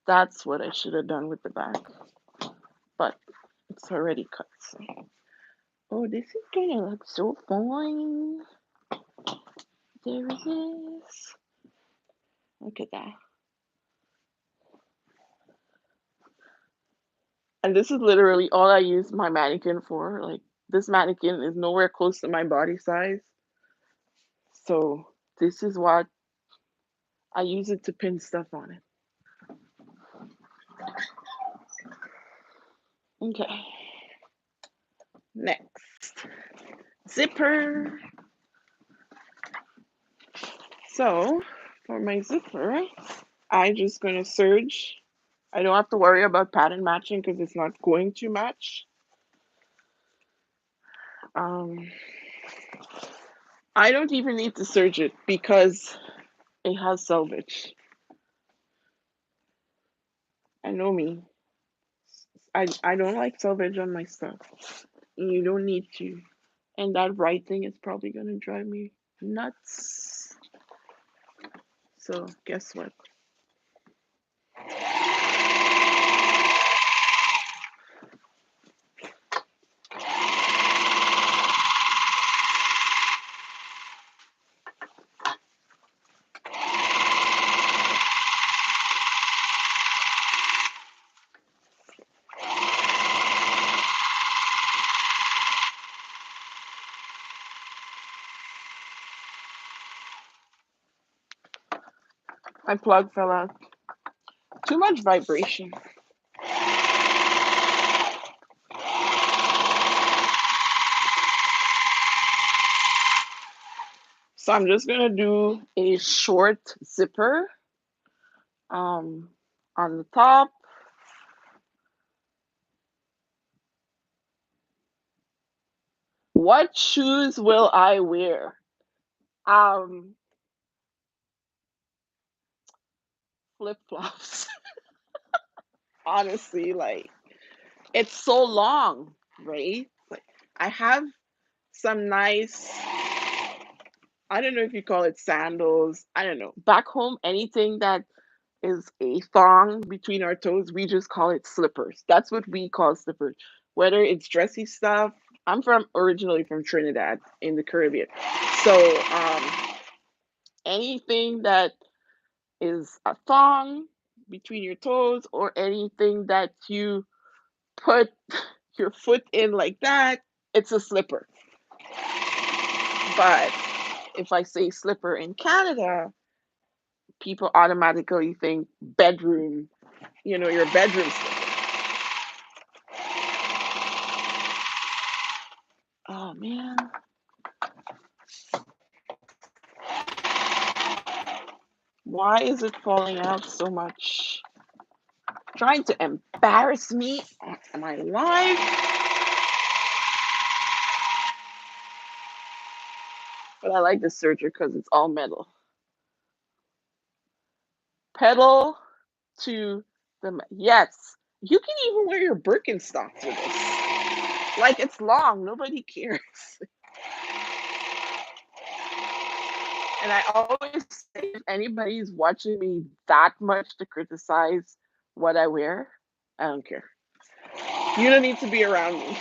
That's what I should have done with the back. But it's already cut. So. Oh, this is gonna look so fine. There it is. Look at that. And this is literally all I use my mannequin for. Like, this mannequin is nowhere close to my body size. So this is what I use it to pin stuff on it. Okay. Next. Zipper. So for my zipper, I'm just gonna serge. I don't have to worry about pattern matching because it's not going to match. I don't even need to serge it because it has selvage. I know me. I don't like selvage on my stuff. You don't need to. And that right thing is probably gonna drive me nuts. So guess what? My plug fell out. Too much vibration. So I'm just gonna do a short zipper on the top. What shoes will I wear? Um, flip-flops. Honestly, like it's so long, right? Like I have some nice, I don't know if you call it sandals. I don't know. Back home, anything that is a thong between our toes, we just call it slippers. That's what we call slippers. Whether it's dressy stuff, I'm from originally from Trinidad in the Caribbean. So anything that is a thong between your toes or anything that you put your foot in like that, it's a slipper. But if I say slipper in Canada, people automatically think bedroom, your bedroom slipper. Oh man. Why is it falling out so much? Trying to embarrass me? Am I live? But I like this serger because it's all metal. Pedal to the yes. You can even wear your Birkenstocks with this. Like it's long, nobody cares. And I always say if anybody's watching me that much to criticize what I wear, I don't care. You don't need to be around me.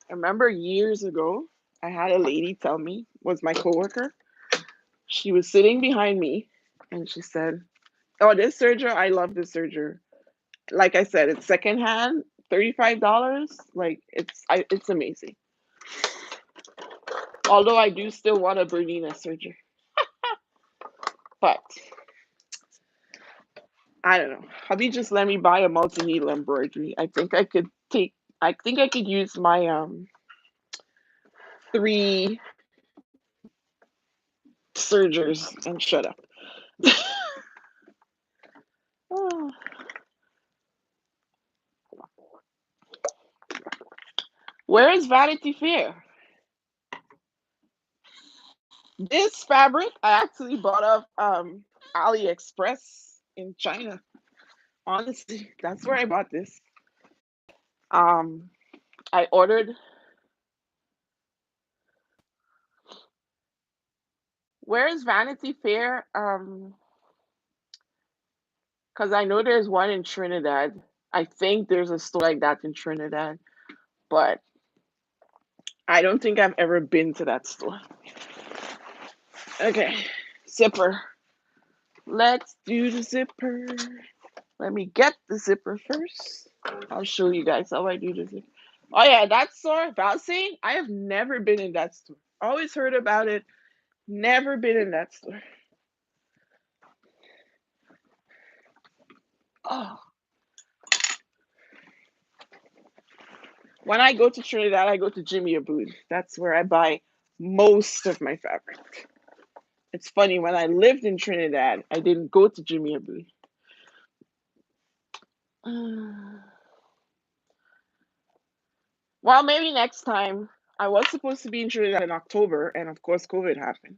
I remember years ago, I had a lady tell me, was my coworker. She was sitting behind me and she said, "Oh, this serger, I love this serger. Like I said, it's secondhand, $35. Like it's amazing. Although I do still want a Bernina serger. But I don't know. Hubby just let me buy a multi-needle embroidery. I think I could use my 3 sergers and shut up. Oh. Where is Vanity Fair? This fabric I actually bought off AliExpress in China. Honestly, that's where I bought this. Um, I ordered. Where is Vanity Fair? Because I know there's one in Trinidad. I think there's a store like that in Trinidad, but I don't think I've ever been to that store. Okay, zipper. Let's do the zipper. Let me get the zipper first. I'll show you guys how I do the zipper. Oh yeah, that store, Valsane. I have never been in that store. Always heard about it. Never been in that store. Oh. When I go to Trinidad, I go to Jimmy Abood. That's where I buy most of my fabric. It's funny, when I lived in Trinidad, I didn't go to Jimmy Abood. Well, maybe next time. I was supposed to be in Trinidad in October, and of course, COVID happened.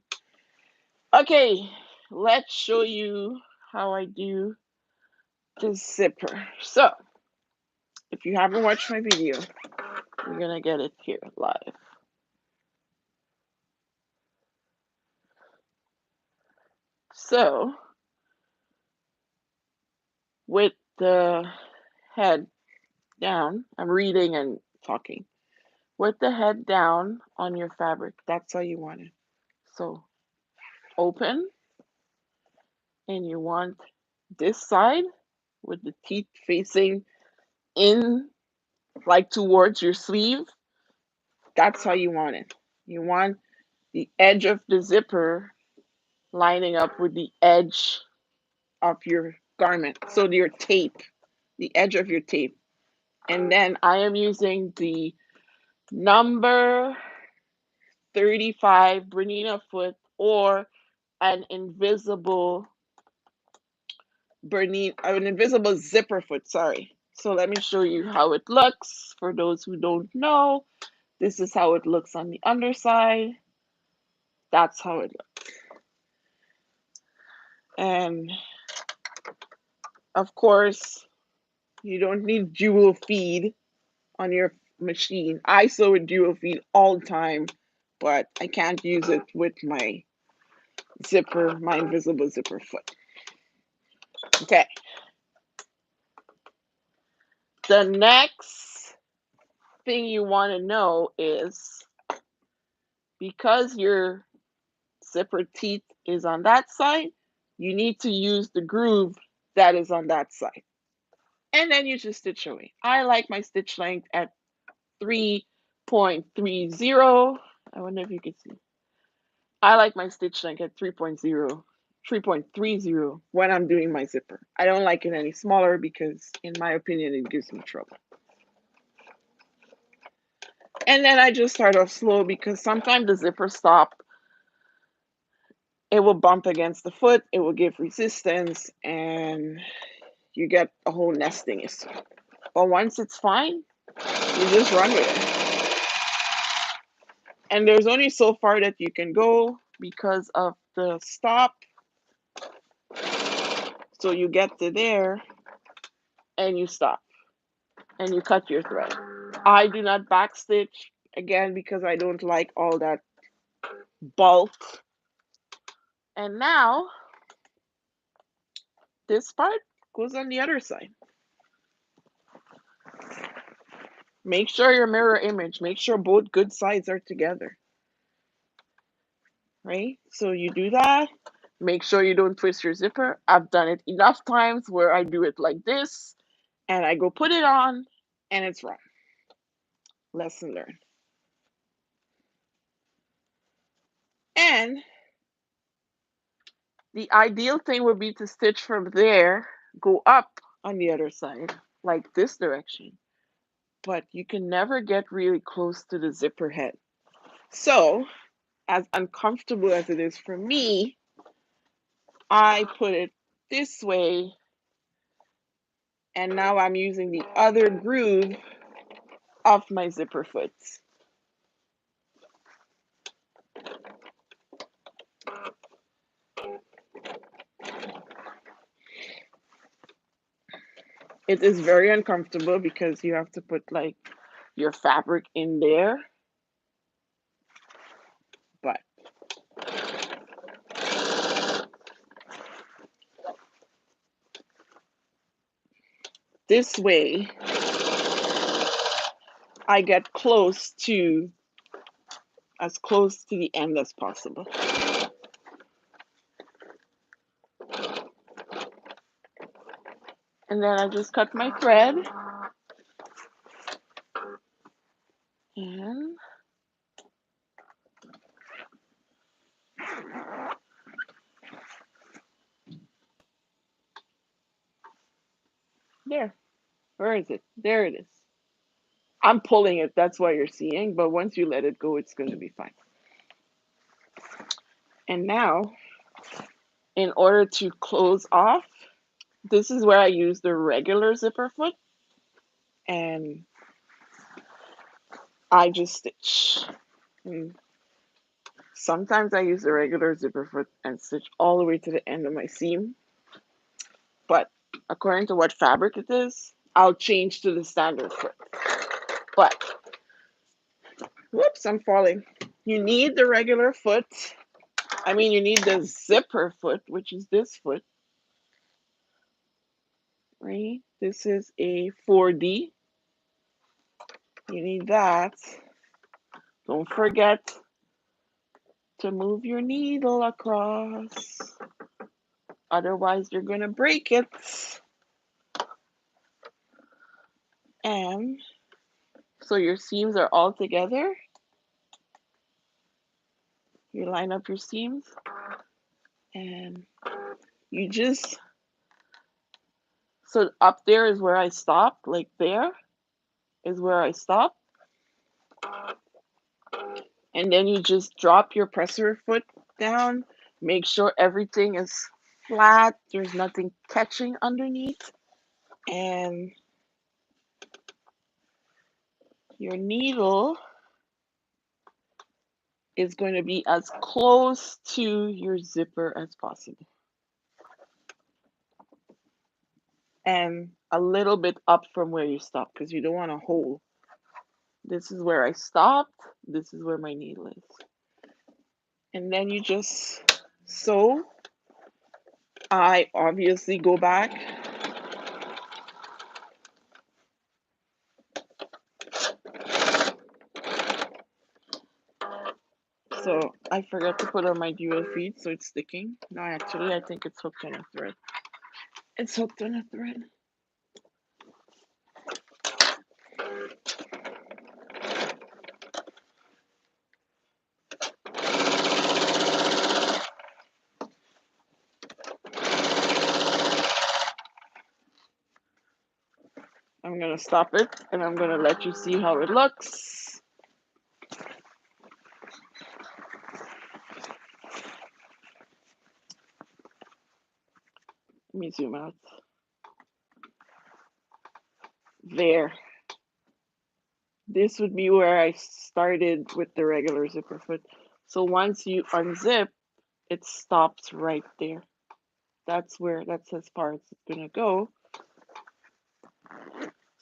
Okay, let's show you how I do the zipper. So, if you haven't watched my video, you're gonna get it here live. So, with the head down, I'm reading and talking. With the head down on your fabric, that's how you want it. So, open, and you want this side with the teeth facing in, like towards your sleeve. That's how you want it. You want the edge of the zipper lining up with the edge of your garment. So your tape, the edge of your tape. And then I am using the number 35 Bernina foot or an invisible an invisible zipper foot, sorry. So let me show you how it looks. For those who don't know, this is how it looks on the underside. That's how it looks. And of course, you don't need dual feed on your machine. I sew with dual feed all the time, but I can't use it with my zipper, my invisible zipper foot. Okay. The next thing you want to know is, because your zipper teeth is on that side, you need to use the groove that is on that side. And then you just stitch away. I like my stitch length at 3.30. I wonder if you can see. I like my stitch length at 3.30 when I'm doing my zipper. I don't like it any smaller because, in my opinion, it gives me trouble. And then I just start off slow because sometimes the zipper stop, it will bump against the foot, it will give resistance, and you get a whole nesting issue. But once it's fine, you just run with it. And there's only so far that you can go because of the stop. So you get to there and you stop and you cut your thread. I do not backstitch, again, because I don't like all that bulk. And now this part goes on the other side. Make sure your mirror image, make sure both good sides are together. Right? So you do that. Make sure you don't twist your zipper. I've done it enough times where I do it like this and I go put it on and it's wrong. Lesson learned. And the ideal thing would be to stitch from there, go up on the other side, like this direction. But you can never get really close to the zipper head. So, as uncomfortable as it is for me, I put it this way, and now I'm using the other groove of my zipper foot. It is very uncomfortable because you have to put like your fabric in there. But this way, I get as close to the end as possible. And then I just cut my thread. And there. Where is it? There it is. I'm pulling it, that's why you're seeing, but once you let it go, it's going to be fine. And now, in order to close off, this is where I use the regular zipper foot, and I just stitch. And sometimes I use the regular zipper foot and stitch all the way to the end of my seam, but according to what fabric it is, I'll change to the standard foot. But, whoops, I'm falling. You need the regular foot. You need the zipper foot, which is this foot. Right? This is a 4D. You need that. Don't forget to move your needle across. Otherwise, you're going to break it. And so your seams are all together. You line up your seams and you just, so up there is where I stop, like there is where I stop. And then you just drop your presser foot down. Make sure everything is flat. There's nothing catching underneath. And your needle is going to be as close to your zipper as possible. And a little bit up from where you stop because you don't want a hole. This is where I stopped. This is where my needle is. And then you just sew. I obviously go back. So I forgot to put on my dual feed, so it's sticking. No, actually, I think it's hooked on a thread. It's hooked on a thread. I'm gonna stop it and I'm gonna let you see how it looks. Let me zoom out. There. This would be where I started with the regular zipper foot. So once you unzip, it stops right there. That's as far as it's gonna go.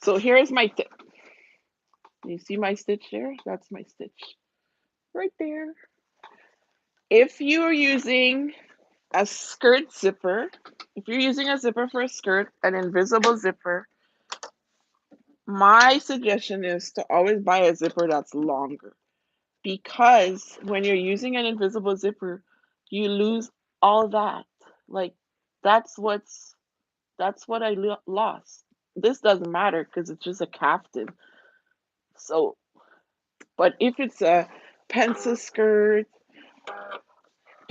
So here's my tip. You see my stitch there? That's my stitch right there. If you're using a skirt zipper, if you're using a zipper for a skirt, an invisible zipper, my suggestion is to always buy a zipper that's longer, because when you're using an invisible zipper, you lose all that. Like that's what I lost. This doesn't matter because it's just a caftan. So, but if it's a pencil skirt,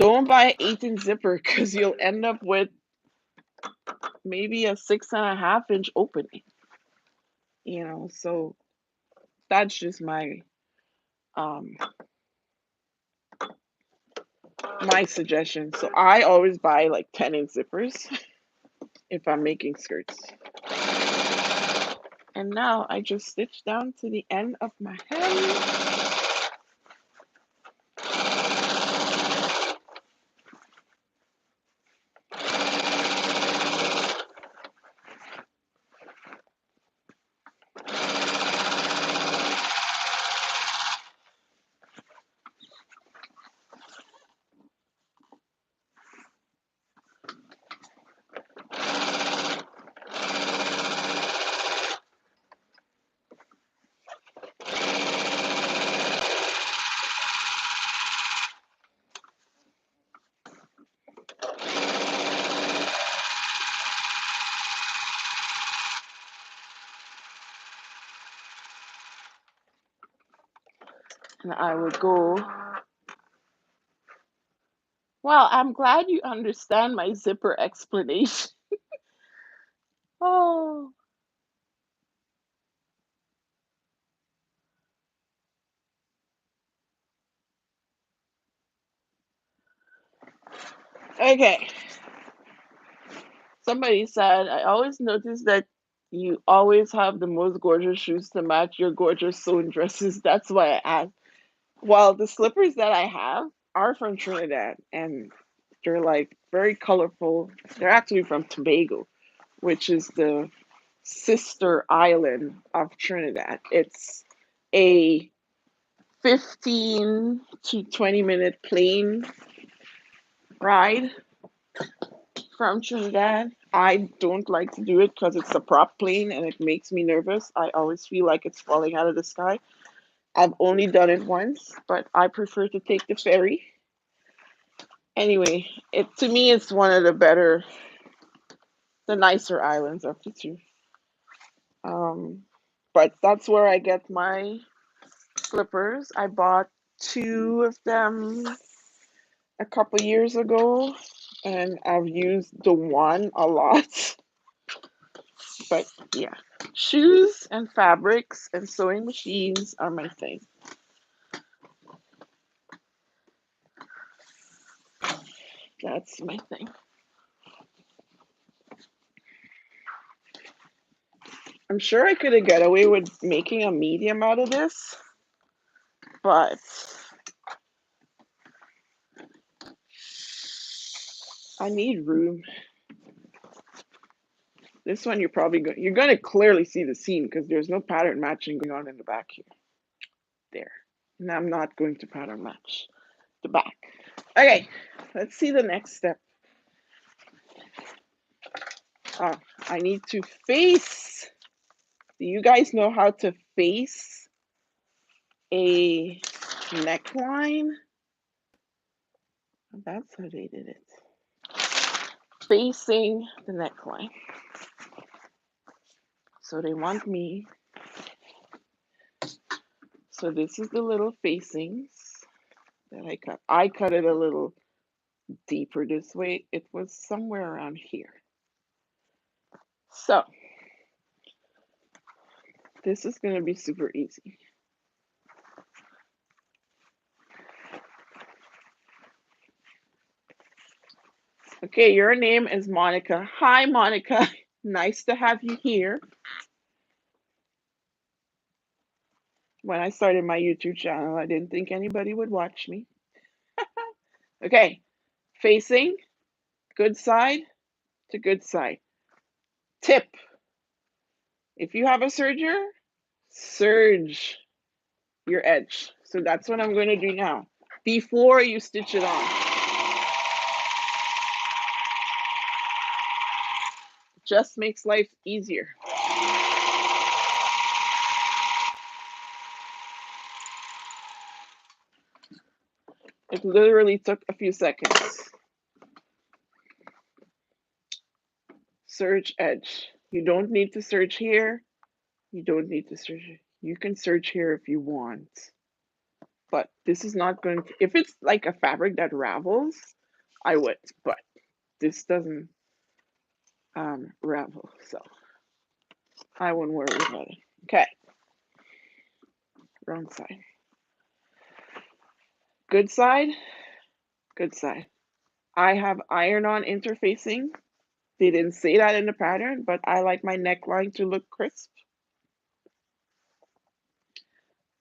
don't buy an 8-inch zipper because you'll end up with maybe a 6.5-inch opening. So that's just um my suggestion. So I always buy like 10-inch zippers if I'm making skirts. And now I just stitch down to the end of my hem. And I will go. Well, I'm glad you understand my zipper explanation. Oh, okay. Somebody said, I always notice that you always have the most gorgeous shoes to match your gorgeous sewn dresses. That's why I asked. Well, the slippers that I have are from Trinidad and they're like very colorful. They're actually from Tobago, which is the sister island of Trinidad. It's a 15 to 20-minute plane ride from Trinidad. I don't like to do it because it's a prop plane and it makes me nervous. I always feel like it's falling out of the sky. I've only done it once, but I prefer to take the ferry. Anyway, it to me it's one of the nicer islands of the two. Um, but that's where I get my slippers. I bought two of them a couple years ago, and I've used the one a lot. But yeah, shoes and fabrics and sewing machines are my thing. That's my thing. I'm sure I could have got away with making a medium out of this, but I need room. This one you're gonna clearly see the seam because there's no pattern matching going on in the back here. There. And I'm not going to pattern match the back. Okay, let's see the next step. I need to face. Do you guys know how to face a neckline? That's how they did it. Facing the neckline. So they want me. So this is the little facings that I cut. I cut it a little deeper this way. It was somewhere around here. So this is going to be super easy. Okay, your name is Monica. Hi, Monica. Nice to have you here. When I started my YouTube channel, I didn't think anybody would watch me. Okay, facing good side to good side. Tip, if you have a serger, serge your edge. So that's what I'm going to do now before you stitch it on. Just makes life easier. It literally took a few seconds. Serge edge. You don't need to serge here. You don't need to serge here. You can serge here if you want. But this is not going to, if it's like a fabric that ravels, I would, but this doesn't ravel, so I wouldn't worry about it. Okay, wrong side. Good side, good side. I have iron-on interfacing. They didn't say that in the pattern, but I like my neckline to look crisp.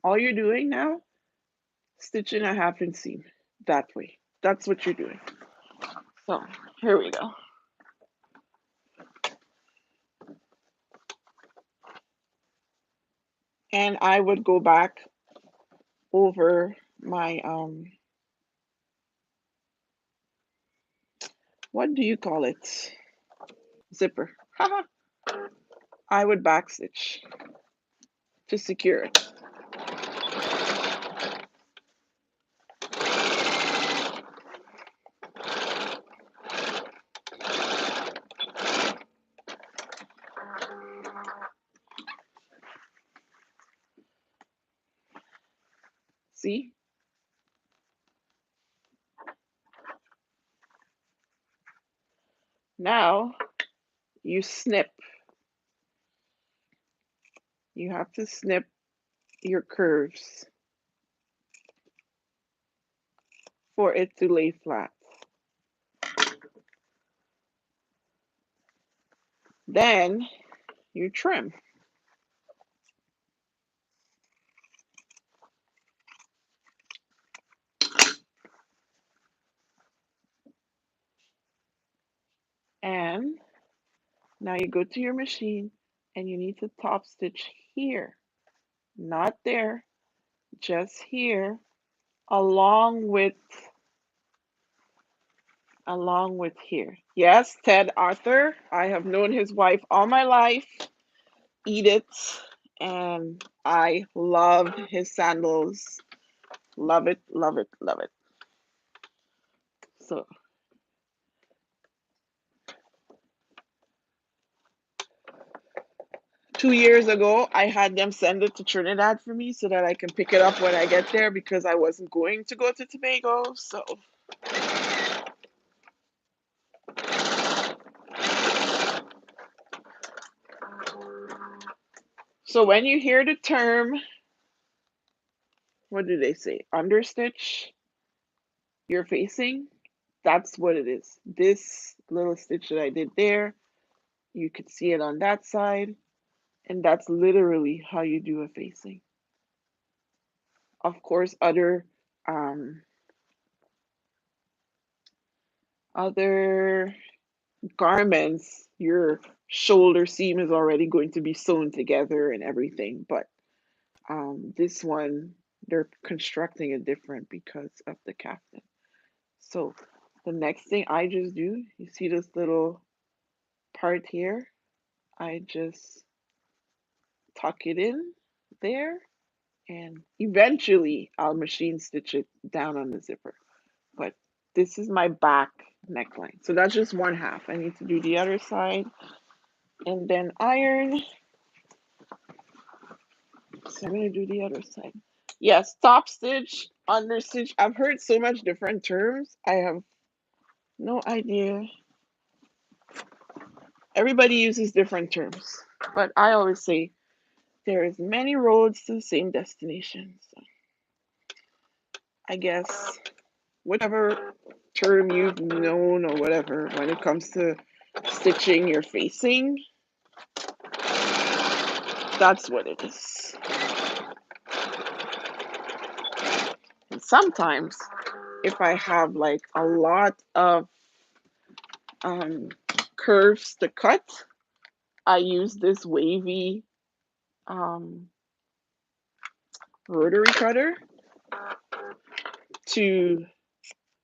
All you're doing now, stitch in a half inch seam that way. That's what you're doing. So here we go. And I would go back over my what do you call it? Zipper. I would backstitch to secure it. See? Now you snip. You have to snip your curves for it to lay flat. Then you trim. And now you go to your machine and you need to top stitch here, not there, just here, along with here. Yes, Ted Arthur, I have known his wife all my life, Edith, and I love his sandals. Love it, love it, love it. So 2 years ago, I had them send it to Trinidad for me so that I can pick it up when I get there because I wasn't going to go to Tobago. So when you hear the term, what do they say? Understitch you're facing, that's what it is. This little stitch that I did there, you could see it on that side, and that's literally how you do a facing. Of course, other Other garments, your shoulder seam is already going to be sewn together and everything, but this one, they're constructing it different because of the caftan. So the next thing I just do, you see this little part here? I just tuck it in there, and eventually I'll machine stitch it down on the zipper. But this is my back neckline. So that's just one half. I need to do the other side and then iron. So I'm going to do the other side. Yes, top stitch, under stitch. I've heard so much different terms. I have no idea. Everybody uses different terms. But I always say there is many roads to the same destination. So I guess whatever term you've known or whatever when it comes to stitching your facing, that's what it is. And sometimes if I have like a lot of um, curves to cut, I use this wavy um, rotary cutter to,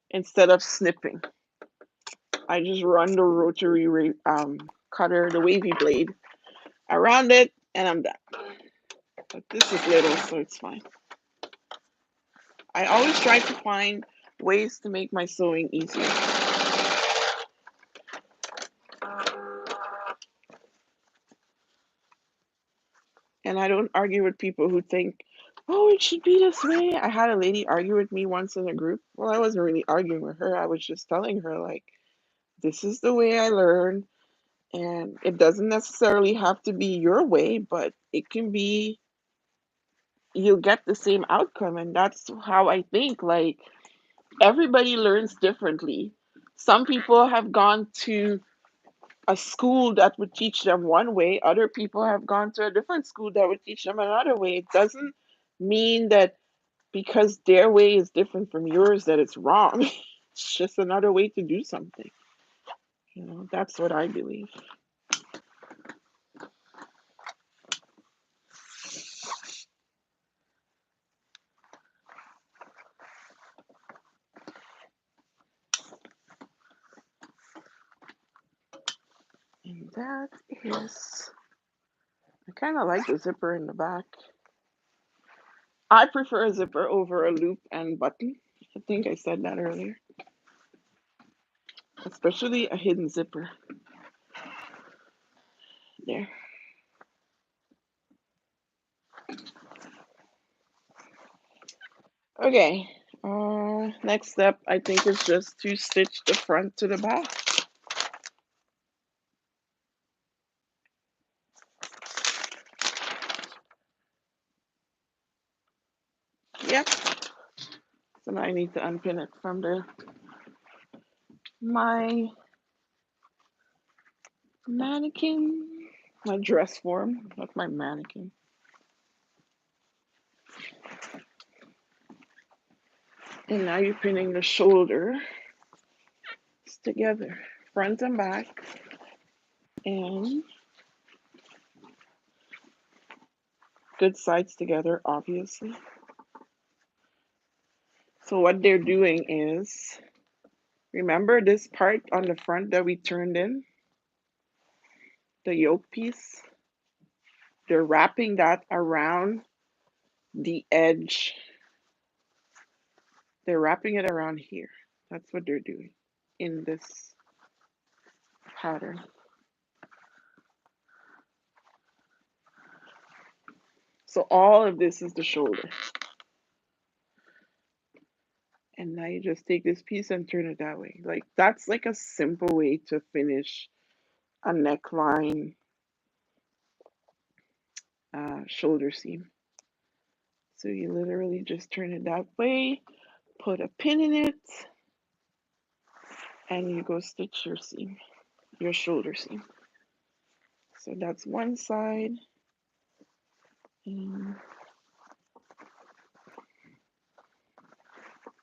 instead of snipping, I just run the rotary cutter, the wavy blade, around it, and I'm done. But this is little, so it's fine. I always try to find ways to make my sewing easier. And I don't argue with people who think, oh, it should be this way. I had a lady argue with me once in a group. Well, I wasn't really arguing with her. I was just telling her, like, this is the way I learn. And it doesn't necessarily have to be your way, but it can be, you'll get the same outcome. And that's how I think. Like, everybody learns differently. Some people have gone to a school that would teach them one way, other people have gone to a different school that would teach them another way. It doesn't mean that because their way is different from yours that it's wrong. It's just another way to do something. You know, that's what I believe. And that is, I kind of like the zipper in the back. I prefer a zipper over a loop and button. I think I said that earlier. Especially a hidden zipper. There. Okay. Next step, I think, is just to stitch the front to the back. Yep. So now I need to unpin it from my mannequin, my dress form, not my mannequin. And now you're pinning the shoulders together, front and back, and good sides together, obviously. So what they're doing is, remember this part on the front that we turned in, the yoke piece? They're wrapping that around the edge. They're wrapping it around here. That's what they're doing in this pattern. So all of this is the shoulder. And now you just take this piece and turn it that way. Like, that's like a simple way to finish a neckline shoulder seam. So you literally just turn it that way, put a pin in it, and you go stitch your seam, your shoulder seam. So that's one side. And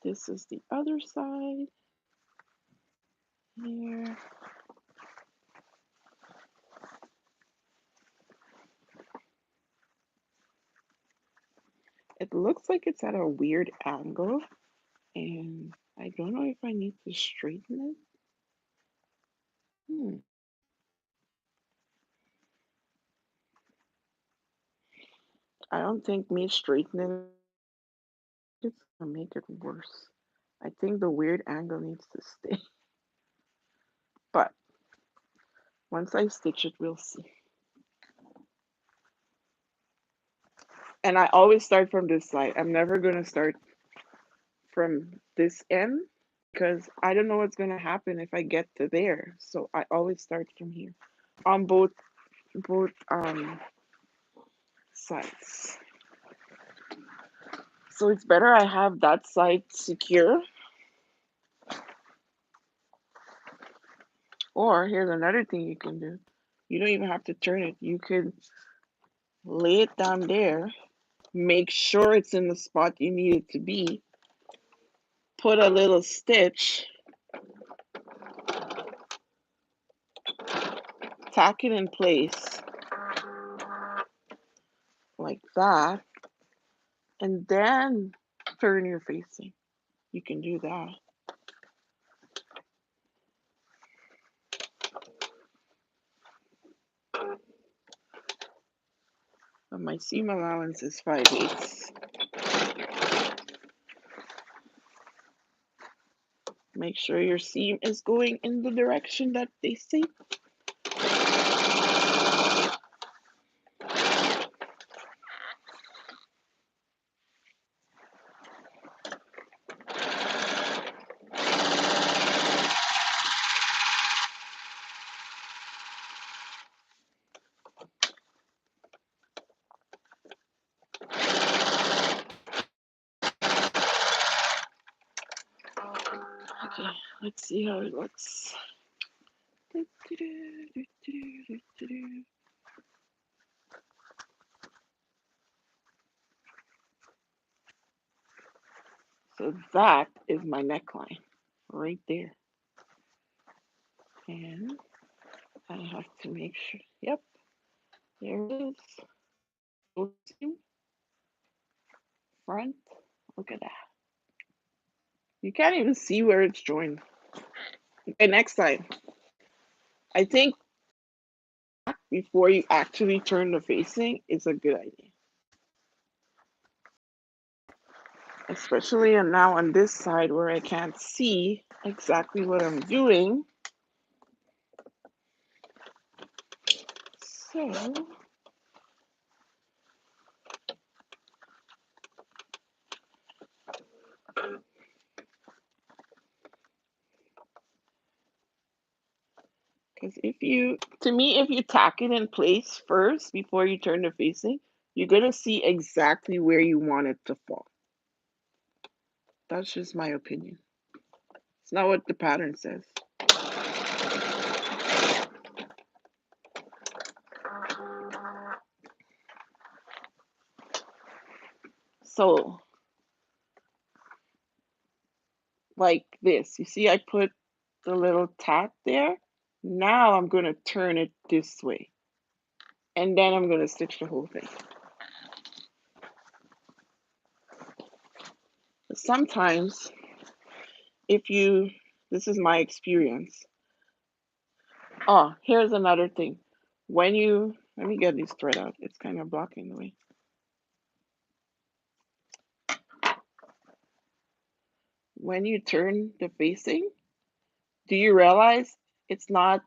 this is the other side. here. It looks like it's at a weird angle, and I don't know if I need to straighten it. I don't think me straightening it's gonna make it worse. I think the weird angle needs to stay. But once I stitch it, we'll see. And I always start from this side. I'm never gonna start from this end because I don't know what's gonna happen if I get to there. So I always start from here on both sides. So it's better I have that side secure. Or here's another thing you can do. You don't even have to turn it. You could lay it down there, make sure it's in the spot you need it to be, put a little stitch, tack it in place like that, and then turn your facing. You can do that. But my seam allowance is 5/8. Make sure your seam is going in the direction that they say. Okay, let's see how it looks. So that is my neckline right there. And I have to make sure, yep, there it is. Front, look at that. You can't even see where it's joined. Okay, next time. I think before you actually turn the facing is a good idea. Especially now on this side where I can't see exactly what I'm doing. So, because to me, if you tack it in place first before you turn the facing, you're going to see exactly where you want it to fall. That's just my opinion. It's not what the pattern says. So, like this, you see, I put the little tack there. Now I'm going to turn it this way. And then I'm going to stitch the whole thing. Sometimes, this is my experience. Oh, here's another thing. Let me get this thread out. It's kind of blocking the way. When you turn the facing, do you realize it's down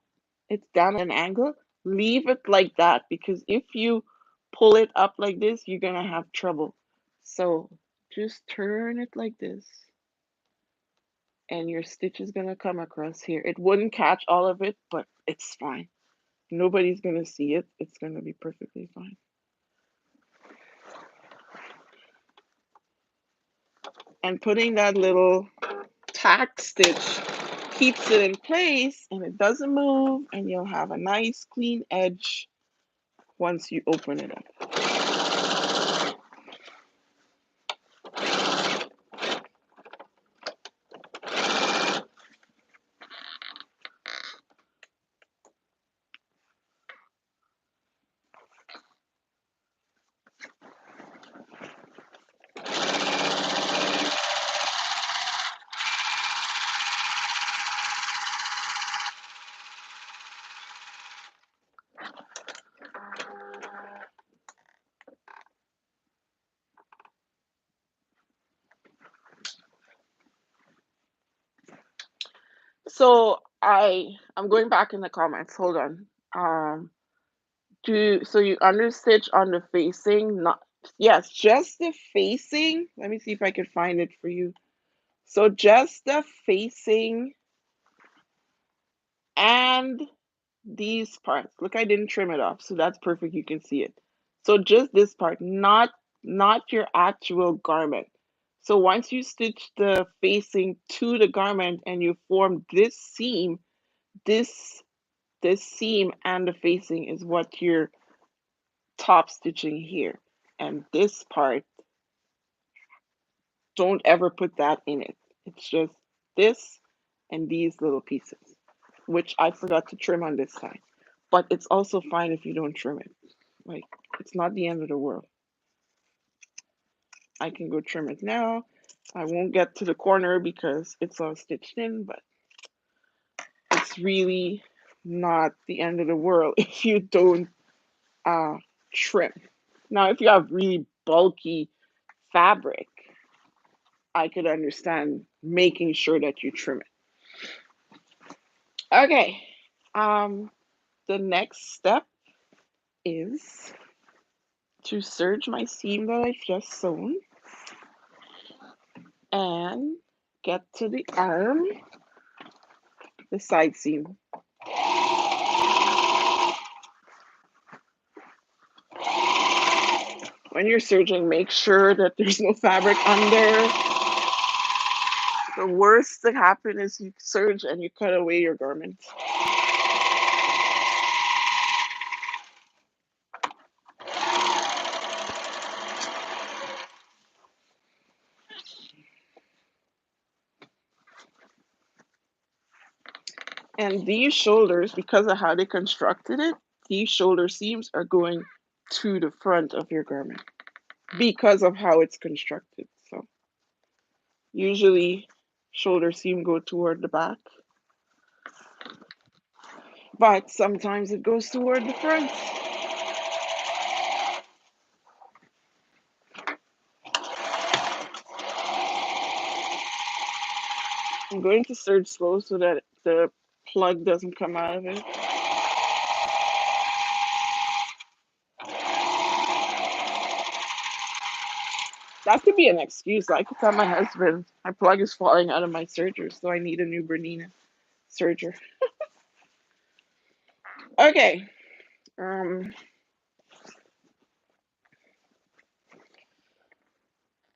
at an angle? Leave it like that because if you pull it up like this, you're going to have trouble. So just turn it like this and your stitch is going to come across here. It wouldn't catch all of it, but it's fine. Nobody's going to see it. It's going to be perfectly fine. And putting that little tack stitch keeps it in place and it doesn't move, and you'll have a nice clean edge once you open it up. So I'm going back in the comments. Hold on. So you understitch on the facing, not yes, just the facing. Let me see if I can find it for you. So just the facing and these parts. Look, I didn't trim it off, so that's perfect. You can see it. So just this part, not your actual garment. So once you stitch the facing to the garment and you form this seam, this this seam and the facing is what you're top stitching here. And this part, don't ever put that in it. It's just this and these little pieces, which I forgot to trim on this side. But it's also fine if you don't trim it. Like, it's not the end of the world. I can go trim it now. I won't get to the corner because it's all stitched in, but it's really not the end of the world if you don't trim. Now, if you have really bulky fabric, I could understand making sure that you trim it. Okay, the next step is to serge my seam that I've just sewn and get to the arm, the side seam. When you're serging, make sure that there's no fabric under. The worst that happens is you serge and you cut away your garment. And these shoulders, because of how they constructed it, these shoulder seams are going to the front of your garment because of how it's constructed. So usually shoulder seam go toward the back, but sometimes it goes toward the front. I'm going to serge slow so that the plug doesn't come out of it. That could be an excuse. I could tell my husband my plug is falling out of my serger, so I need a new Bernina serger. Okay.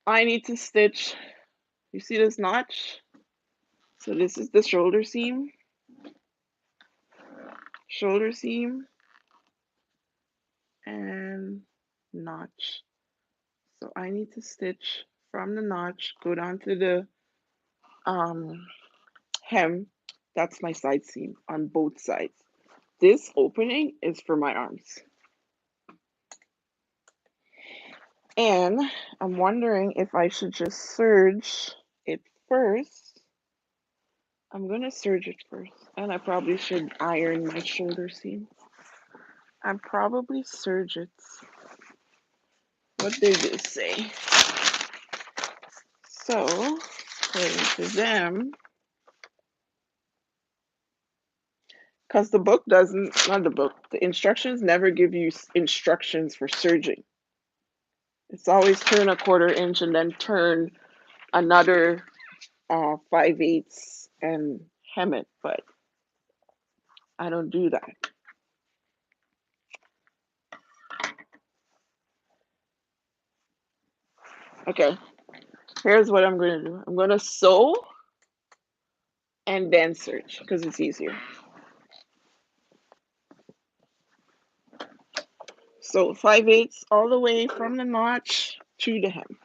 I need to stitch. You see this notch? So this is the shoulder seam, and notch. So I need to stitch from the notch, go down to the hem. That's my side seam on both sides. This opening is for my arms. And I'm wondering if I should just serge it first. I'm going to serge it first. And I probably should iron my shoulder seam. I probably serge it. What did this say? So, according to them, because the book doesn't, not the book, the instructions never give you instructions for serging. It's always turn a 1/4 inch and then turn another 5/8 and hem it, but I don't do that. Okay, here's what I'm going to do. I'm going to sew and then serge because it's easier. So 5/8 all the way from the notch to the hem.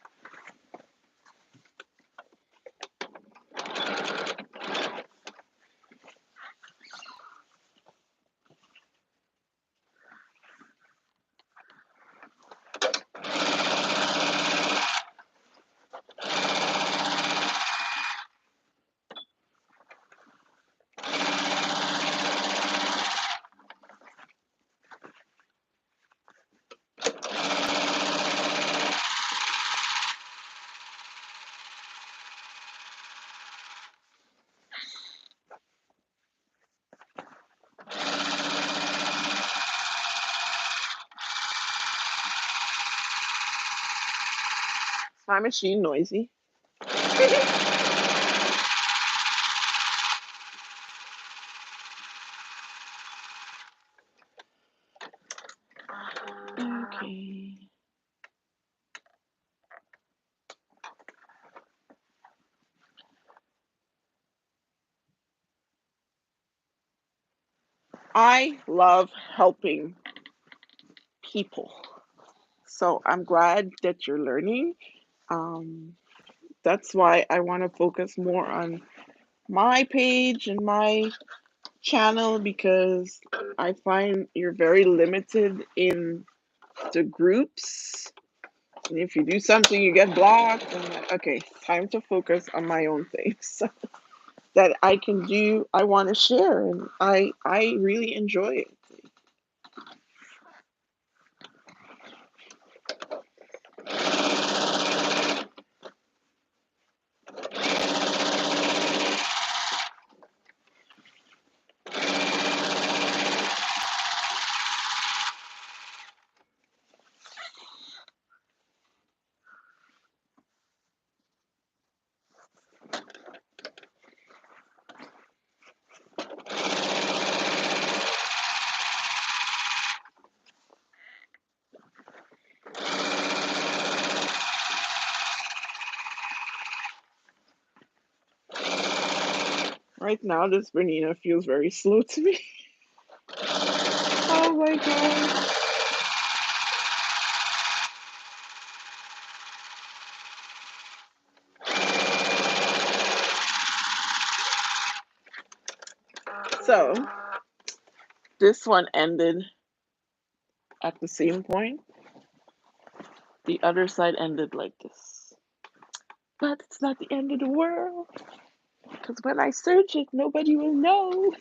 My machine noisy. Okay. I love helping people. So I'm glad that you're learning. Um, that's why I want to focus more on my page and my channel because I find you're very limited in the groups. And if you do something, you get blocked. And I'm like, okay, time to focus on my own things that I can do. I want to share, and I really enjoy it. Right now, this Bernina feels very slow to me. Oh my god. So, this one ended at the same point. The other side ended like this. But it's not the end of the world. Because when I search it, nobody will know.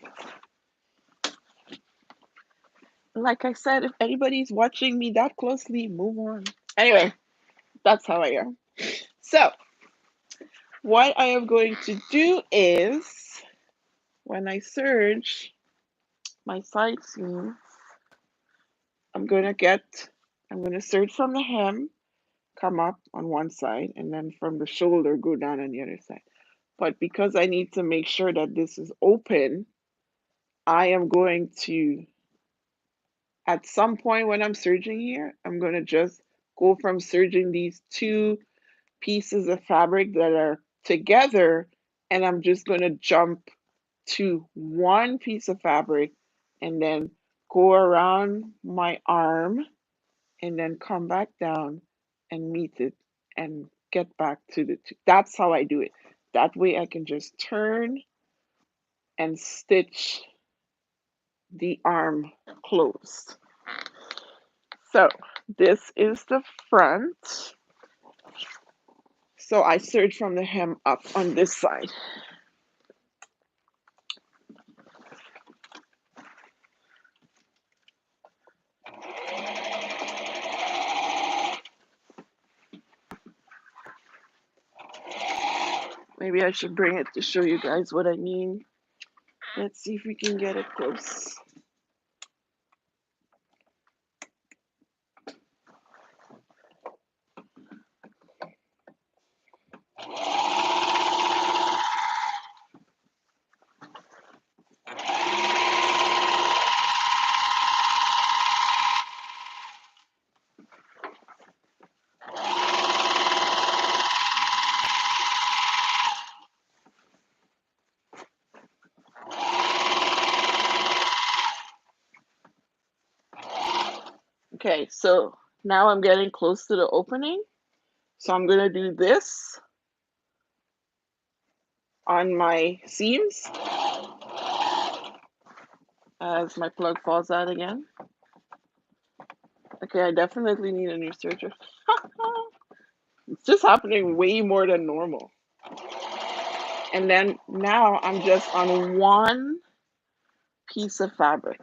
Like I said, if anybody's watching me that closely, move on. Anyway, that's how I am. So, what I am going to do is, when I search my side seam, I'm going to search from the hem, come up on one side, and then from the shoulder, go down on the other side. But because I need to make sure that this is open, I am going to, at some point when I'm serging here, I'm going to just go from serging these two pieces of fabric that are together, and I'm just going to jump to one piece of fabric and then go around my arm and then come back down and meet it and get back to the two. That's how I do it. That way I can just turn and stitch the arm closed. So this is the front. So I serge from the hem up on this side. Maybe I should bring it to show you guys what I mean. Let's see if we can get it close. Okay, so now I'm getting close to the opening. So I'm going to do this on my seams as my plug falls out again. Okay, I definitely need a new serger. It's just happening way more than normal. And then now I'm just on one piece of fabric.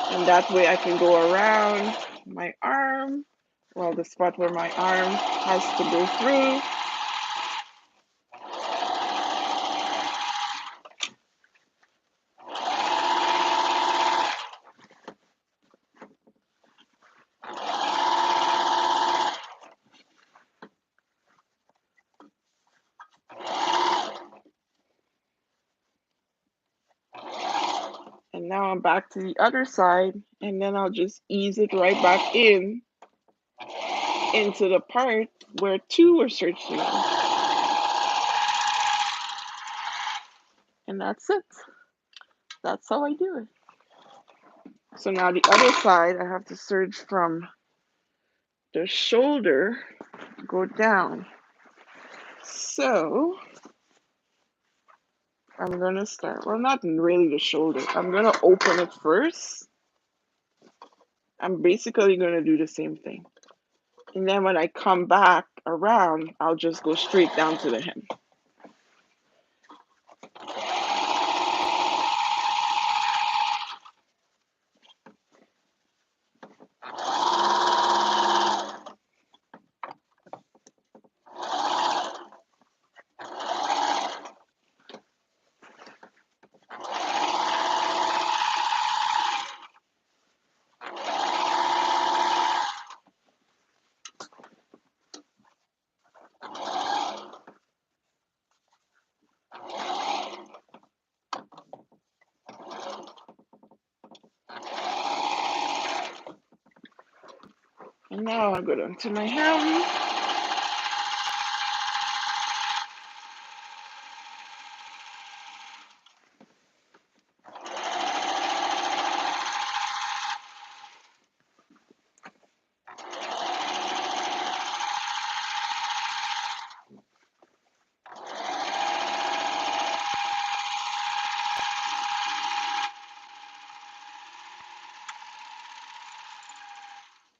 And that way I can go around my arm, well, the spot where my arm has to go through. come back to the other side, and then I'll just ease it right back in into the part where two were searching. And that's it. That's how I do it. So now the other side, I have to serge from the shoulder, go down. So I'm gonna start, well, not really the shoulder. I'm gonna open it first. I'm basically gonna do the same thing. And then when I come back around, I'll just go straight down to the hem. And now I go down to my hem.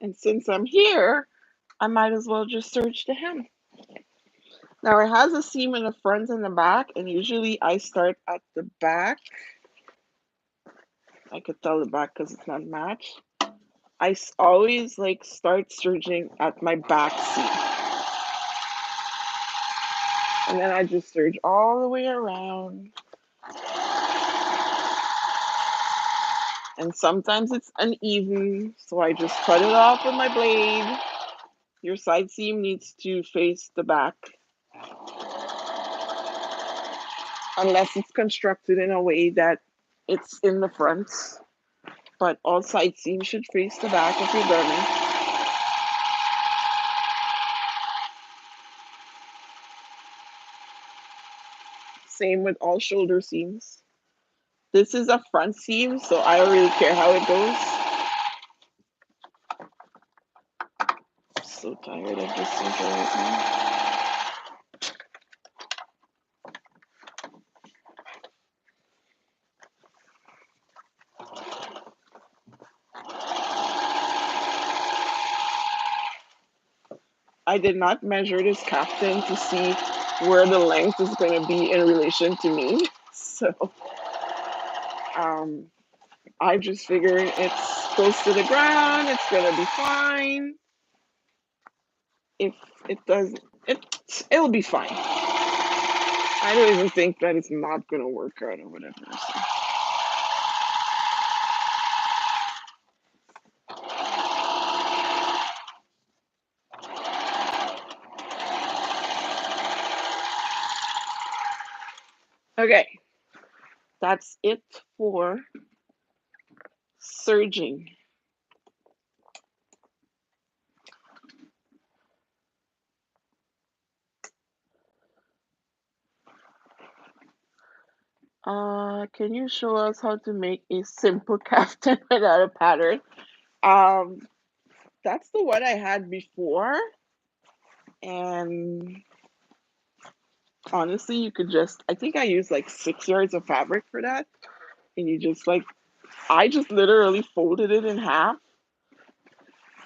And since I'm here, I might as well just serge the hem. Now it has a seam in the front and the back, and usually I start at the back. I could tell the back because it's not matched. I always like start serging at my back seam. And then I just serge all the way around. And sometimes it's uneven, so I just cut it off with my blade. Your side seam needs to face the back, unless it's constructed in a way that it's in the front. But all side seams should face the back of your garment. Same with all shoulder seams. This is a front seam, so I don't really care how it goes. I'm so tired of this cincher right now. I did not measure this caftan to see where the length is going to be in relation to me. So I just figured it's close to the ground, it's going to be fine. If it doesn't, it'll be fine. I don't even think that it's not going to work out or whatever. So. Okay, that's it for serging. Can you show us how to make a simple caftan without a pattern? That's the one I had before, and honestly, you could just, I think I used like 6 yards of fabric for that, and you just like, I just literally folded it in half,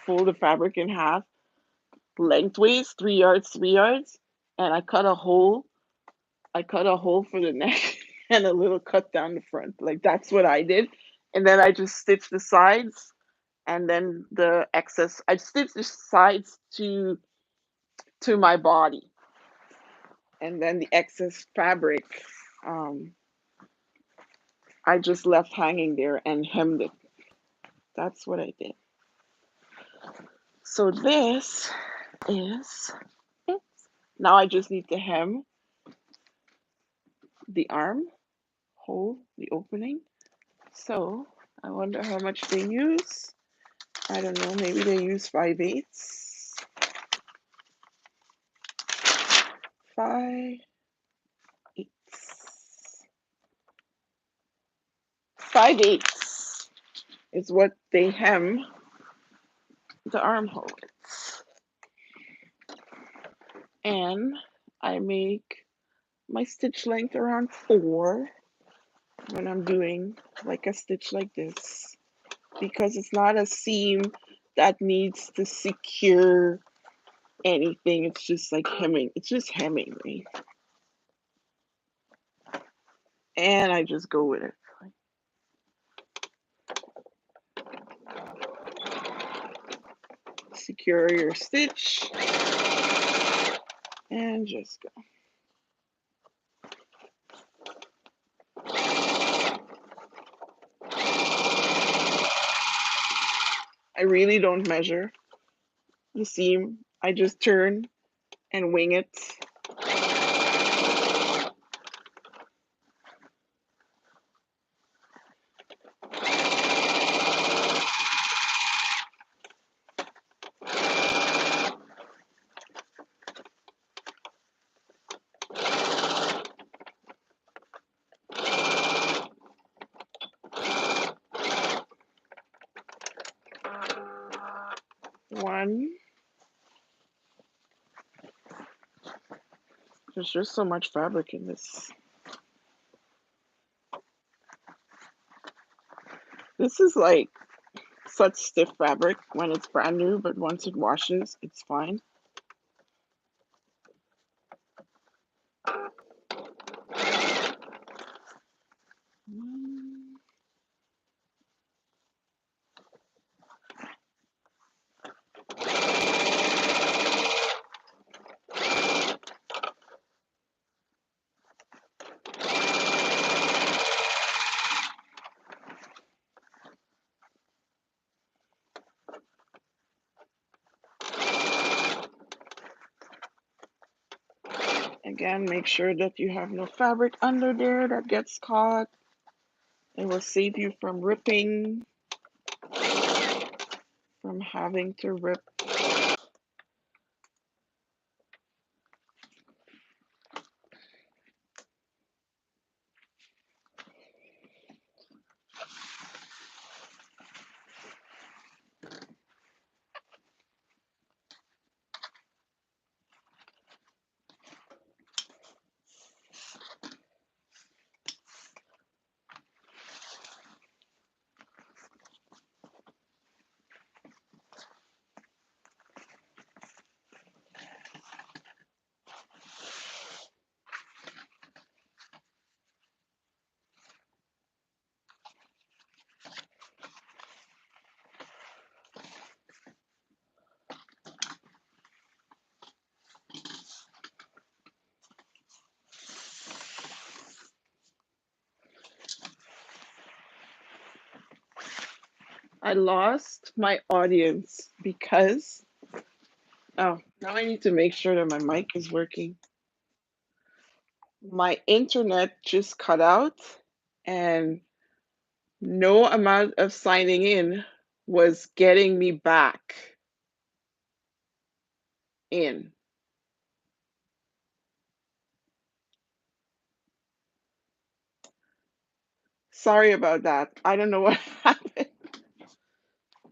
fold the fabric in half, lengthways, 3 yards, 3 yards, and I cut a hole for the neck and a little cut down the front. Like that's what I did. And then I just stitched the sides, and then the excess, I stitched the sides to my body. And then the excess fabric, I just left hanging there and hemmed it. That's what I did. So this is it. Now I just need to hem the arm hole, the opening. So I wonder how much they use. I don't know, maybe they use 5/8. 5/8. 5/8 is what they hem the armhole with. And I make my stitch length around 4 when I'm doing like a stitch like this, because it's not a seam that needs to secure anything. It's just like hemming. It's just hemming, right? And I just go with it. Secure your stitch and just go. I really don't measure the seam. I just turn and wing it. One. There's just so much fabric in this. This is like such stiff fabric when it's brand new, but once it washes, it's fine. Again, make sure that you have no fabric under there that gets caught. It will save you from ripping, from having to rip. I lost my audience because, oh, now I need to make sure that my mic is working. My internet just cut out and no amount of signing in was getting me back in. Sorry about that. I don't know what happened.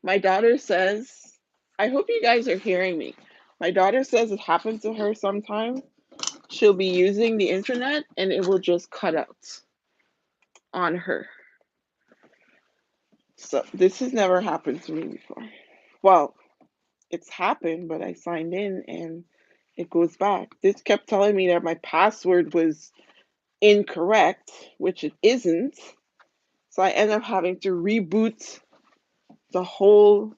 My daughter says, I hope you guys are hearing me. My daughter says it happens to her sometimes. She'll be using the internet and it will just cut out on her. So this has never happened to me before. Well, it's happened, but I signed in and it goes back. This kept telling me that my password was incorrect, which it isn't. So I end up having to reboot the whole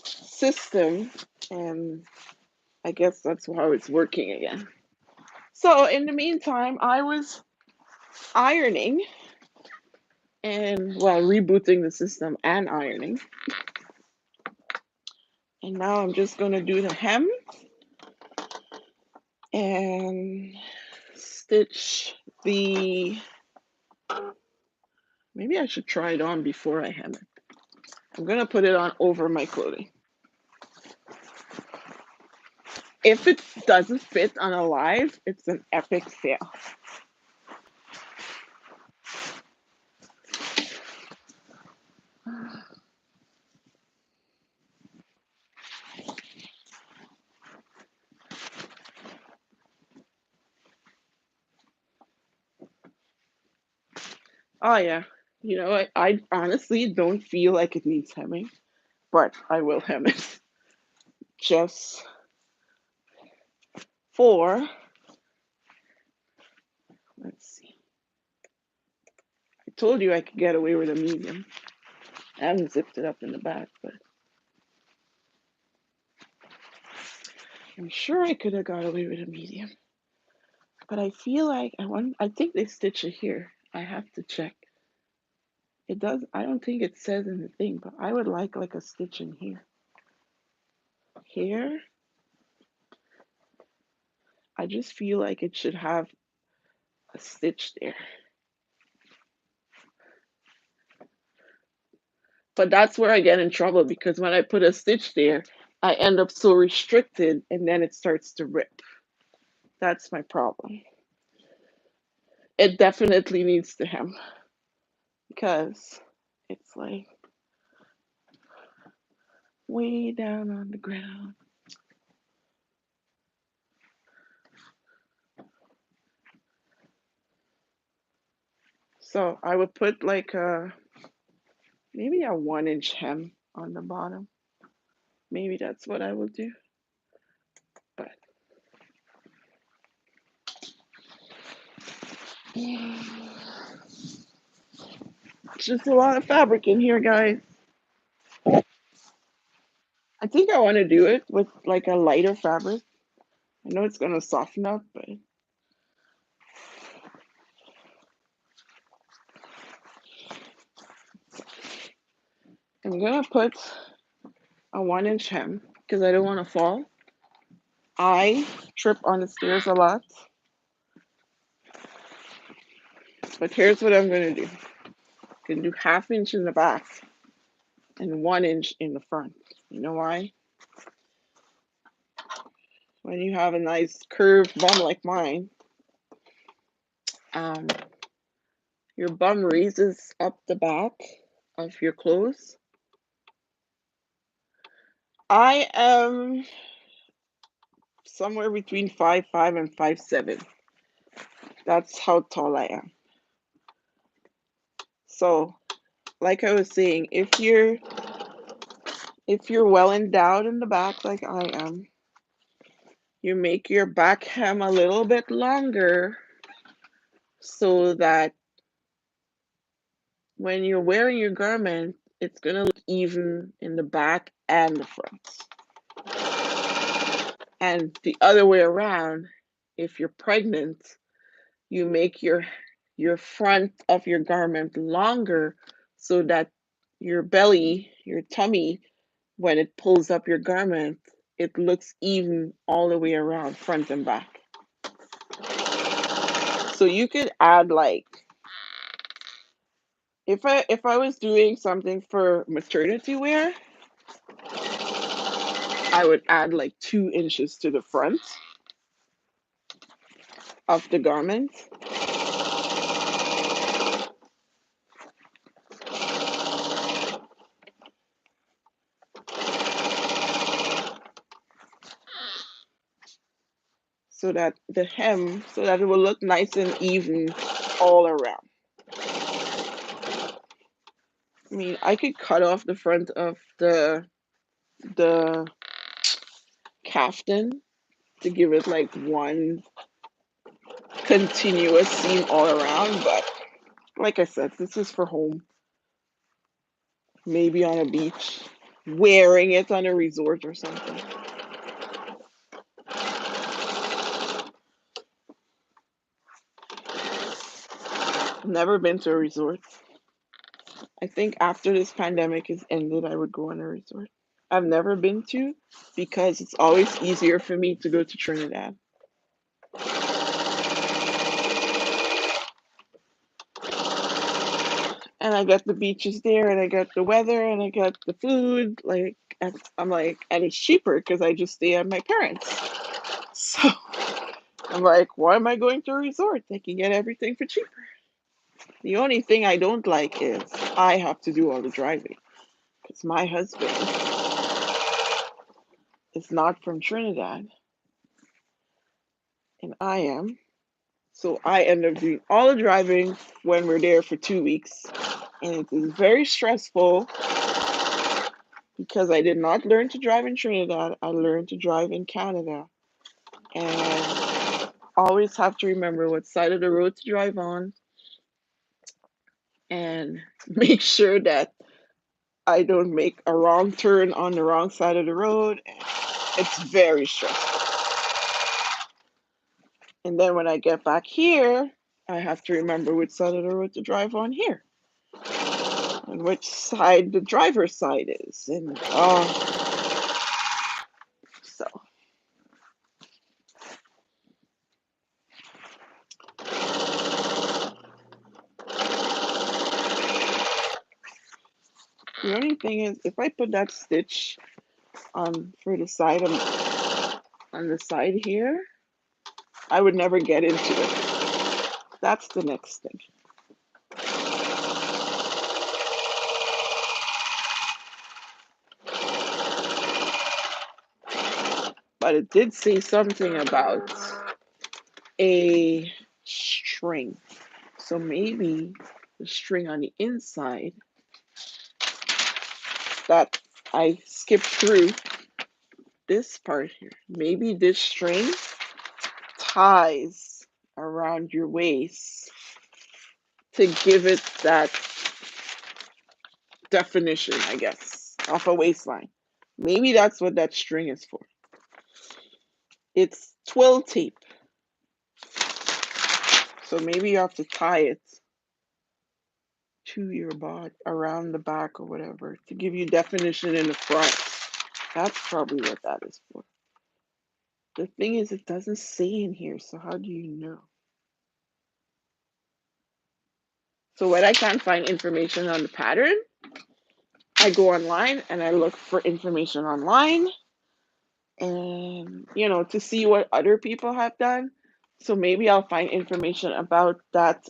system, and I guess that's how it's working again. So in the meantime, I was ironing and, well, rebooting the system and ironing. And now I'm just going to do the hem and stitch the Maybe I should try it on before I hem it. I'm gonna put it on over my clothing. If it doesn't fit on a live, it's an epic fail. Oh yeah. You know, I honestly don't feel like it needs hemming, but I will hem it just for, let's see. I told you I could get away with a medium. I haven't zipped it up in the back, but I'm sure I could have got away with a medium. But I feel like I think they stitch it here. I have to check. It does, I don't think it says in the thing, but I would like a stitch in here. Here, I just feel like it should have a stitch there. But that's where I get in trouble because when I put a stitch there, I end up so restricted and then it starts to rip. That's my problem. It definitely needs to hem because it's like way down on the ground. So I would put maybe a 1 inch hem on the bottom. Maybe that's what I will do. But it's just a lot of fabric in here, guys. I think I want to do it with like a lighter fabric. I know it's gonna soften up, but I'm gonna put a 1 inch hem because I don't want to fall. I trip on the stairs a lot, but here's what I'm gonna do. I'm gonna do 1/2 inch in the back and 1 inch in the front. You know why? When you have a nice curved bum like mine, um, your bum raises up the back of your clothes. I am somewhere between 5'5" and 5'7". That's how tall I am. So, like I was saying, if you're well endowed in the back like I am, you make your back hem a little bit longer so that when you're wearing your garment, it's gonna look even in the back and the front. And the other way around, if you're pregnant, you make your front of your garment longer so that your belly, your tummy, when it pulls up your garment, it looks even all the way around, front and back. So you could add like if I was doing something for maternity wear, I would add like 2 inches to the front of the garment. So that it will look nice and even all around. I mean, I could cut off the front of the caftan to give it like one continuous seam all around, but like I said, this is for home. Maybe on a beach, wearing it on a resort or something. Never been to a resort. I think after this pandemic is ended, I would go on a resort. I've never been to because it's always easier for me to go to Trinidad. and I got the beaches there, and I got the weather, and I got the food. Like, and I'm like, and it's cheaper because I just stay at my parents. So I'm like, why am I going to a resort? I can get everything for cheaper. The only thing I don't like is I have to do all the driving because my husband is not from Trinidad and I am. So I end up doing all the driving when we're there for 2 weeks. And it is very stressful because I did not learn to drive in Trinidad. I learned to drive in Canada. And always have to remember what side of the road to drive on and make sure that I don't make a wrong turn on the wrong side of the road. It's very stressful. And then when I get back here, I have to remember which side of the road to drive on here and which side the driver's side is. And so the only thing is if I put that stitch on for the side on the side here, I would never get into it. That's the next thing. But it did say something about a string. So maybe the string on the inside that I skipped through this part here. Maybe this string ties around your waist to give it that definition, I guess, of a waistline. Maybe that's what that string is for. It's twill tape. So maybe you have to tie it to your body, around the back or whatever, to give you definition in the front. That's probably what that is for. The thing is, it doesn't say in here, so how do you know? So when I can't find information on the pattern, I go online and I look for information online and, to see what other people have done. So maybe I'll find information about that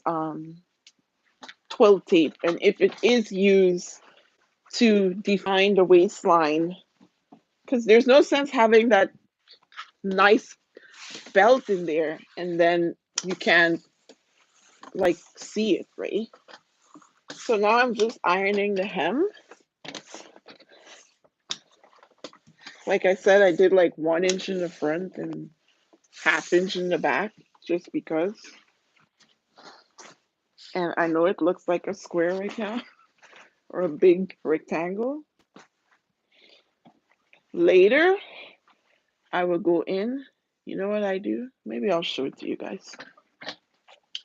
twill tape and if it is used to define the waistline, because there's no sense having that nice belt in there and then you can't like see it, right? So now I'm just ironing the hem. Like I said, I did like 1 inch in the front and ½ inch in the back just because. And I know it looks like a square right now or a big rectangle. Later, I will go in. You know what I do? Maybe I'll show it to you guys.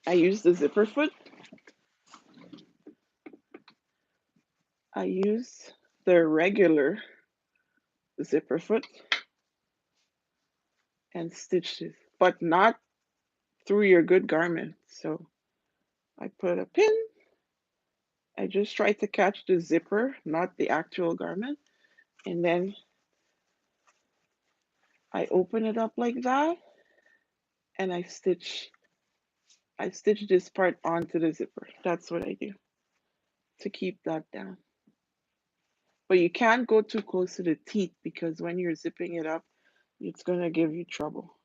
I use the zipper foot. I use the regular zipper foot and stitch this, but not through your good garment. So I put a pin. I just try to catch the zipper, not the actual garment. And then I open it up like that and I stitch this part onto the zipper. That's what I do to keep that down. But you can't go too close to the teeth because when you're zipping it up, it's gonna give you trouble.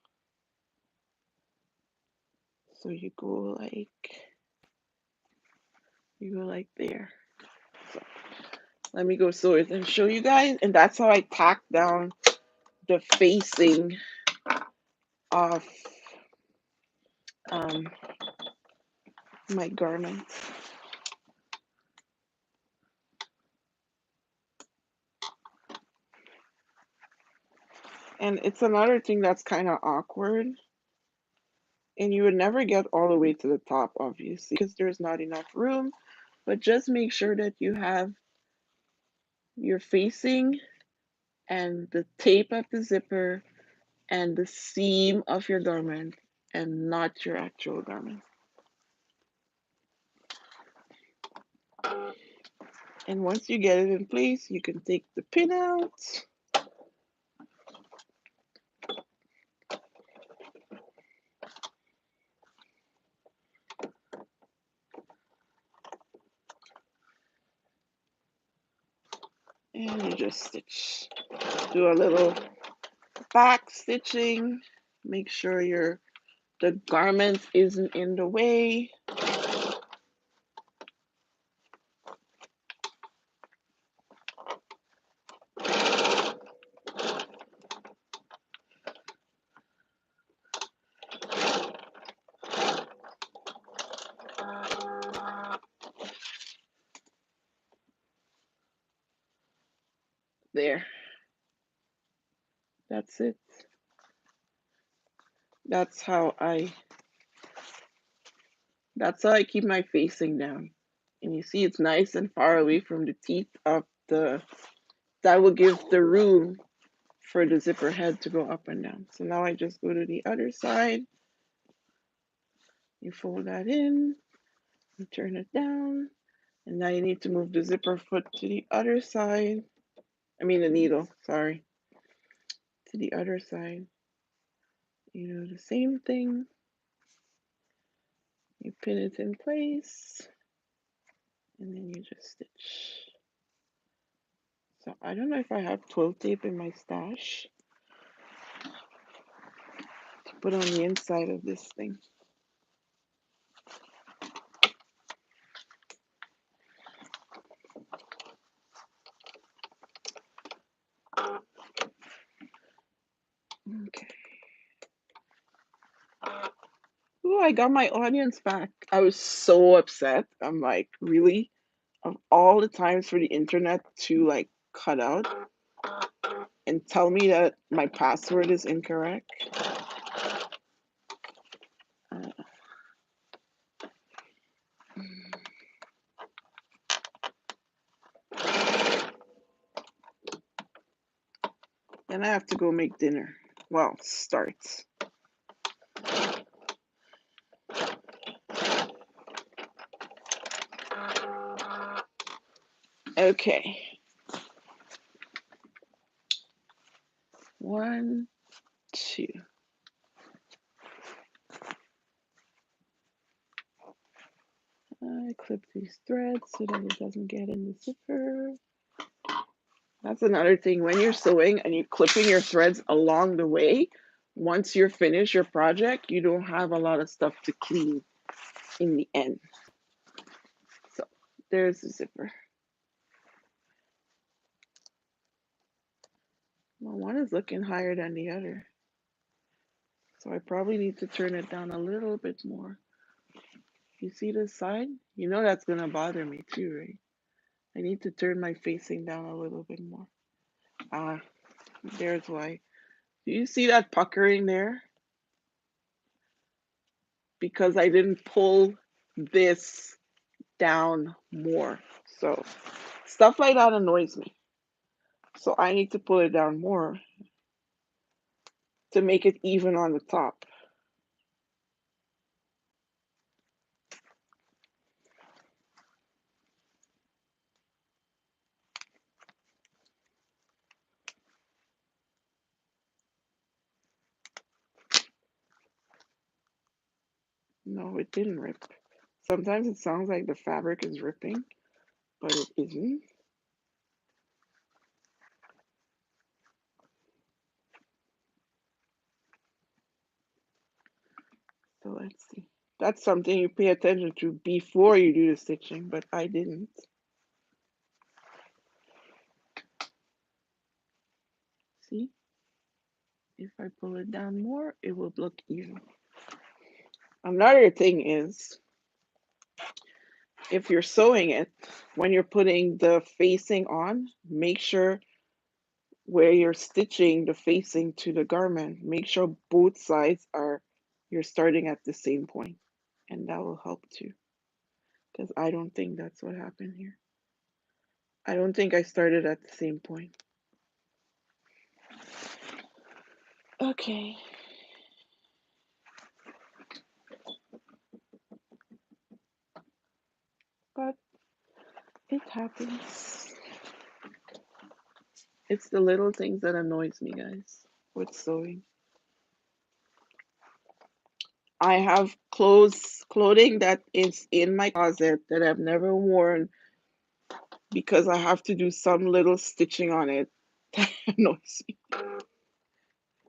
So you go like there. So let me go sew it and show you guys. And that's how I tack down the facing of my garment. And it's another thing that's kind of awkward. And you would never get all the way to the top, obviously, because there's not enough room. But just make sure that you have your facing and the tape of the zipper and the seam of your garment and not your actual garment. And once you get it in place, you can take the pin out. And you just stitch. Do a little back stitching. Make sure the garment isn't in the way. There. That's it. That's how I keep my facing down. And you see it's nice and far away from the teeth of the, that will give the room for the zipper head to go up and down. So now I just go to the other side. You fold that in, you turn it down, and now you need to move the zipper foot to the other side. I mean the needle, sorry. To the other side. You do the same thing. You pin it in place, and then you just stitch. So I don't know if I have 12 tape in my stash to put on the inside of this thing. Okay. Oh, I got my audience back. I was so upset. I'm like, really? Of all the times for the internet to like cut out and tell me that my password is incorrect. Uh, then I have to go make dinner. Well, start. Okay. 1, 2. I clip these threads so that it doesn't get in the zipper. That's another thing. When you're sewing and you're clipping your threads along the way, once you're finished your project, you don't have a lot of stuff to clean in the end. So there's the zipper. Well, one is looking higher than the other. So I probably need to turn it down a little bit more. You see this side? You know that's going to bother me too, right? I need to turn my facing down a little bit more. Ah, there's why. Do you see that puckering there? Because I didn't pull this down more. So stuff like that annoys me. So I need to pull it down more to make it even on the top. No, it didn't rip. Sometimes it sounds like the fabric is ripping, but it isn't. So let's see. That's something you pay attention to before you do the stitching, but I didn't. See? If I pull it down more, it will look even. Another thing is, if you're sewing it, when you're putting the facing on, make sure where you're stitching the facing to the garment, make sure both sides you're starting at the same point, and that will help too. Because I don't think that's what happened here. I don't think I started at the same point. Okay. But happens. It's the little things that annoys me, guys, with sewing. I have clothing that is in my closet that I've never worn because I have to do some little stitching on it. That annoys me.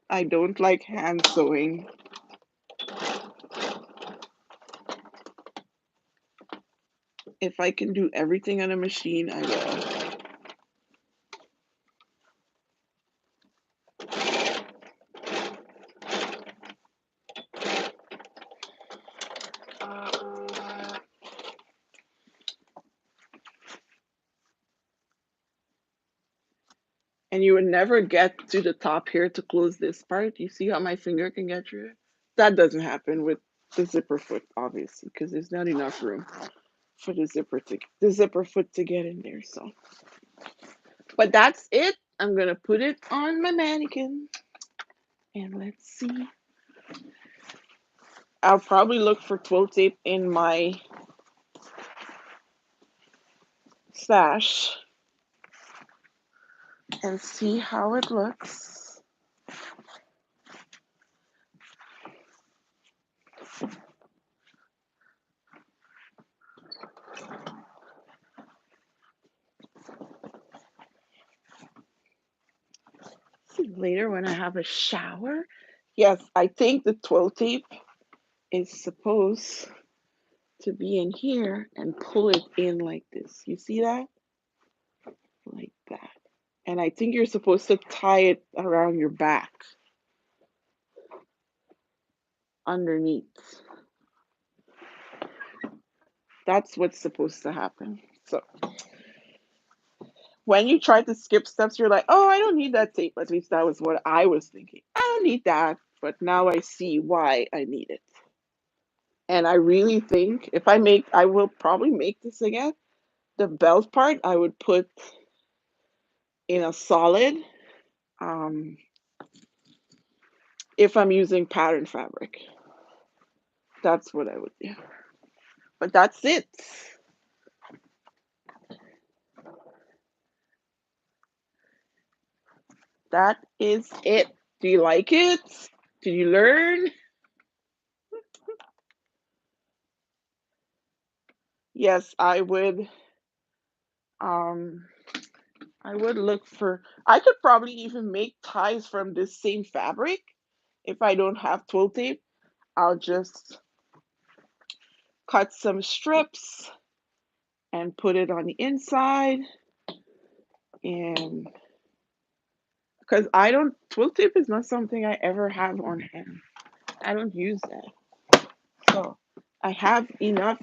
I don't like hand sewing. If I can do everything on a machine, I will. And you would never get to the top here to close this part. You see how my finger can get through it? That doesn't happen with the zipper foot, obviously, because there's not enough room for the zipper foot to get in there. So, but that's it. I'm gonna put it on my mannequin, and let's see. I'll probably look for 12 tape in my stash and see how it looks. See later when I have a shower. Yes, I think the 12 tape is supposed to be in here and pull it in like this. You see that? Like that. And I think you're supposed to tie it around your back underneath. That's what's supposed to happen. So when you try to skip steps, you're like, oh, I don't need that tape. At least that was what I was thinking. I don't need that. But now I see why I need it. And I really think if I will probably make this again. The belt part, I would put in a solid um, if I'm using pattern fabric. That's what I would do. But that's it. That is it. Do you like it? Did you learn? Yes, um I would look for I could probably even make ties from this same fabric. If I don't have twill tape, I'll just cut some strips and put it on the inside. And because I don't, twill tape is not something I ever have on hand. I don't use that. So I have enough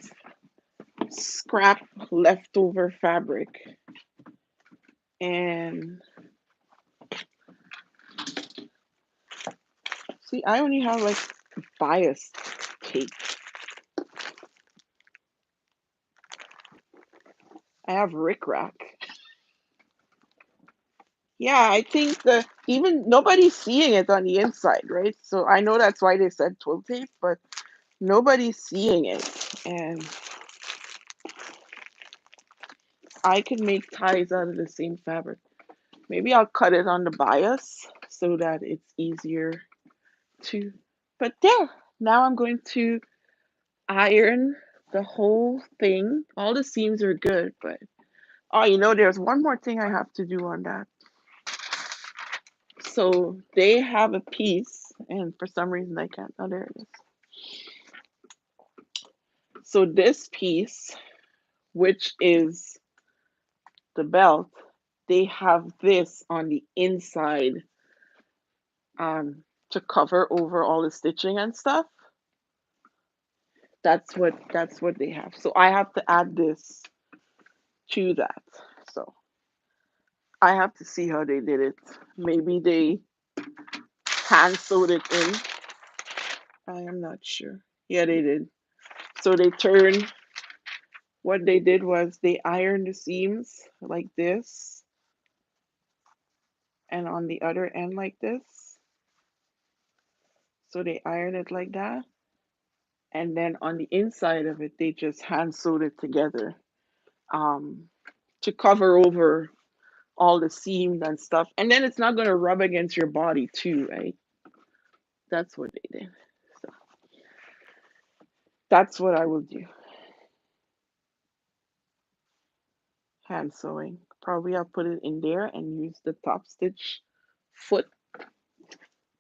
scrap leftover fabric. And see, I only have like bias tape. I have rickrack. Yeah, I think the even nobody's seeing it on the inside, right? So I know that's why they said twill tape, but nobody's seeing it. And I can make ties out of the same fabric. Maybe I'll cut it on the bias so that it's easier to. But there, now I'm going to iron the whole thing. All the seams are good, but oh, there's one more thing I have to do on that. So they have a piece, and for some reason I can't. Oh, there it is. So this piece, which is the belt, they have this on the inside to cover over all the stitching and stuff. That's what they have. So I have to add this to that. So I have to see how they did it. Maybe they hand sewed it in. I am not sure. Yeah, they did. So what they did was they ironed the seams like this and on the other end like this. So they ironed it like that. And then on the inside of it, they just hand sewed it together. Um, to cover over all the seams and stuff. And then it's not going to rub against your body too, right? That's what they did. So that's what I will do. Hand sewing. Probably I'll put it in there and use the top stitch foot.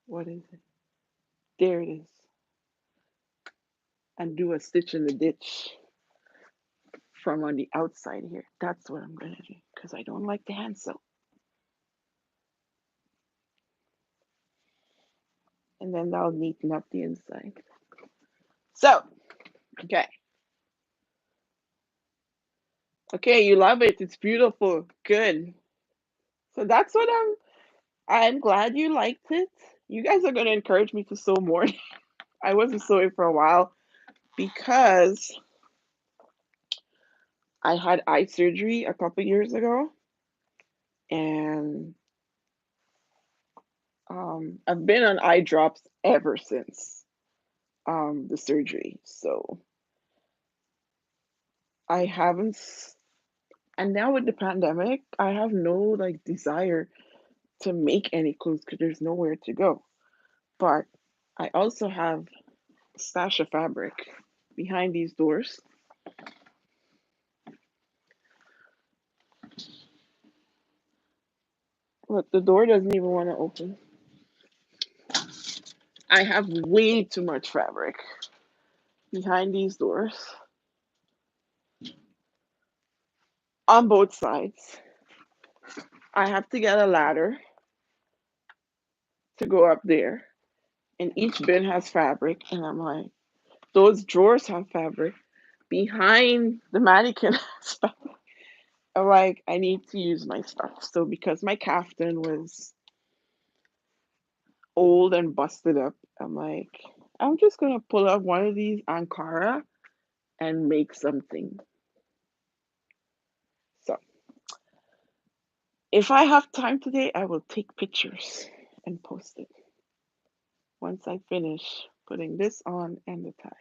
What is it? There it is. And do a stitch in the ditch from on the outside here. That's what I'm going to do because I don't like the hand sew. And then that'll neaten up the inside. So, okay. Okay, you love it. It's beautiful. Good. So that's what I'm glad you liked it. You guys are going to encourage me to sew more. I wasn't sewing for a while because I had eye surgery a couple years ago, and I've been on eye drops ever since the surgery. So I haven't, and now with the pandemic, I have no like desire to make any clothes because there's nowhere to go. But I also have a stash of fabric behind these doors. Look, the door doesn't even want to open. I have way too much fabric behind these doors on both sides. I have to get a ladder to go up there, and each bin has fabric. And I'm like, those drawers have fabric. Behind the mannequin has fabric. I'm like, I need to use my stuff. So because my caftan was old and busted up, I'm like, I'm just gonna pull up one of these Ankara and make something. So if I have time today, I will take pictures and post it once I finish putting this on and the tags.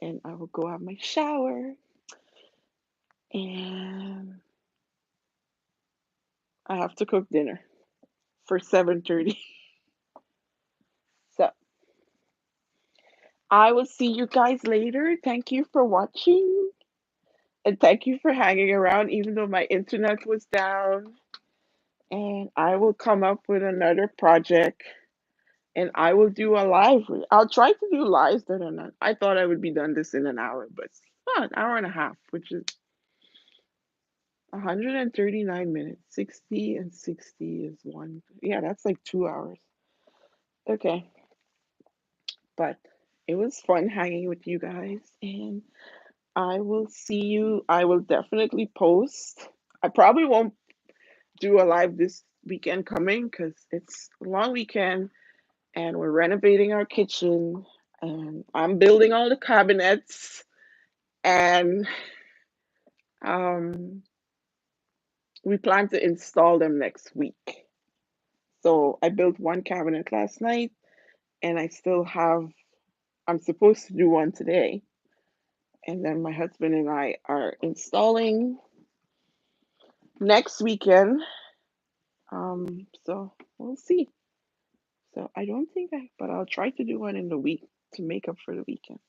And I will go have my shower and I have to cook dinner for 7:30. So I will see you guys later. Thank you for watching and thank you for hanging around even though my internet was down. And I will come up with another project and I will do a live. I'll try to do lives that are not. I thought I would be done this in an hour, but an hour and a half, which is 139 minutes. 60 and 60 is one. Yeah, that's like 2 hours. Okay, but it was fun hanging with you guys, and I will see you. I will definitely post. I probably won't do a live this weekend coming because it's a long weekend and we're renovating our kitchen and I'm building all the cabinets and um, we plan to install them next week. So I built one cabinet last night and I still have, I'm supposed to do one today. And then my husband and I are installing next weekend. So we'll see. So I don't think but I'll try to do one in the week to make up for the weekend.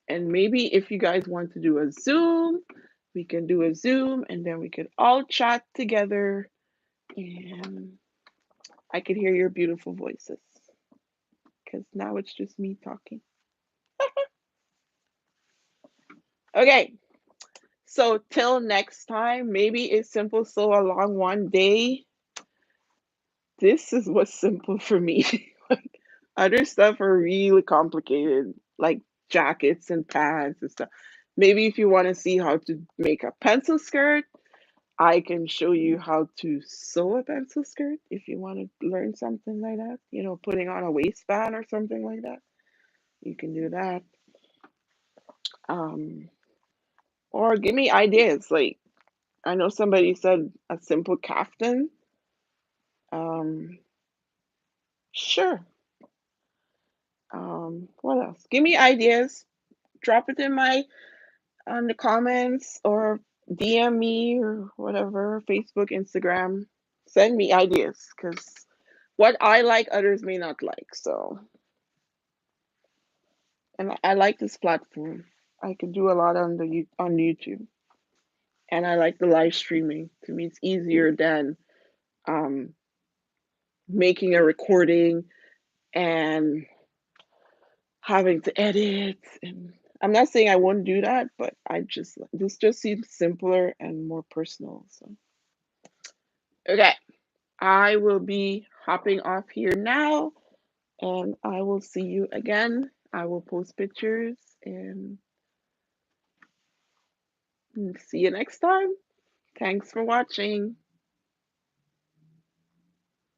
And maybe if you guys want to do a Zoom, we can do a Zoom and then we could all chat together and I could hear your beautiful voices. Because now it's just me talking. Okay, so till next time, maybe it's simple so along one day. This is what's simple for me. Like other stuff are really complicated, like jackets and pants and stuff. Maybe if you want to see how to make a pencil skirt, I can show you how to sew a pencil skirt if you want to learn something like that. Putting on a waistband or something like that. You can do that. Um, or give me ideas. Like I know somebody said a simple caftan. Um, sure. What else? Give me ideas. Drop it in my on the comments or DM me or whatever, Facebook, Instagram. Send me ideas because what I like, others may not like. So, and I like this platform. I can do a lot on on YouTube, and I like the live streaming. To me, it's easier than um, making a recording and having to edit. And I'm not saying I won't do that, but I just this just seems simpler and more personal. So, okay, I will be hopping off here now, and I will see you again. I will post pictures and see you next time. Thanks for watching.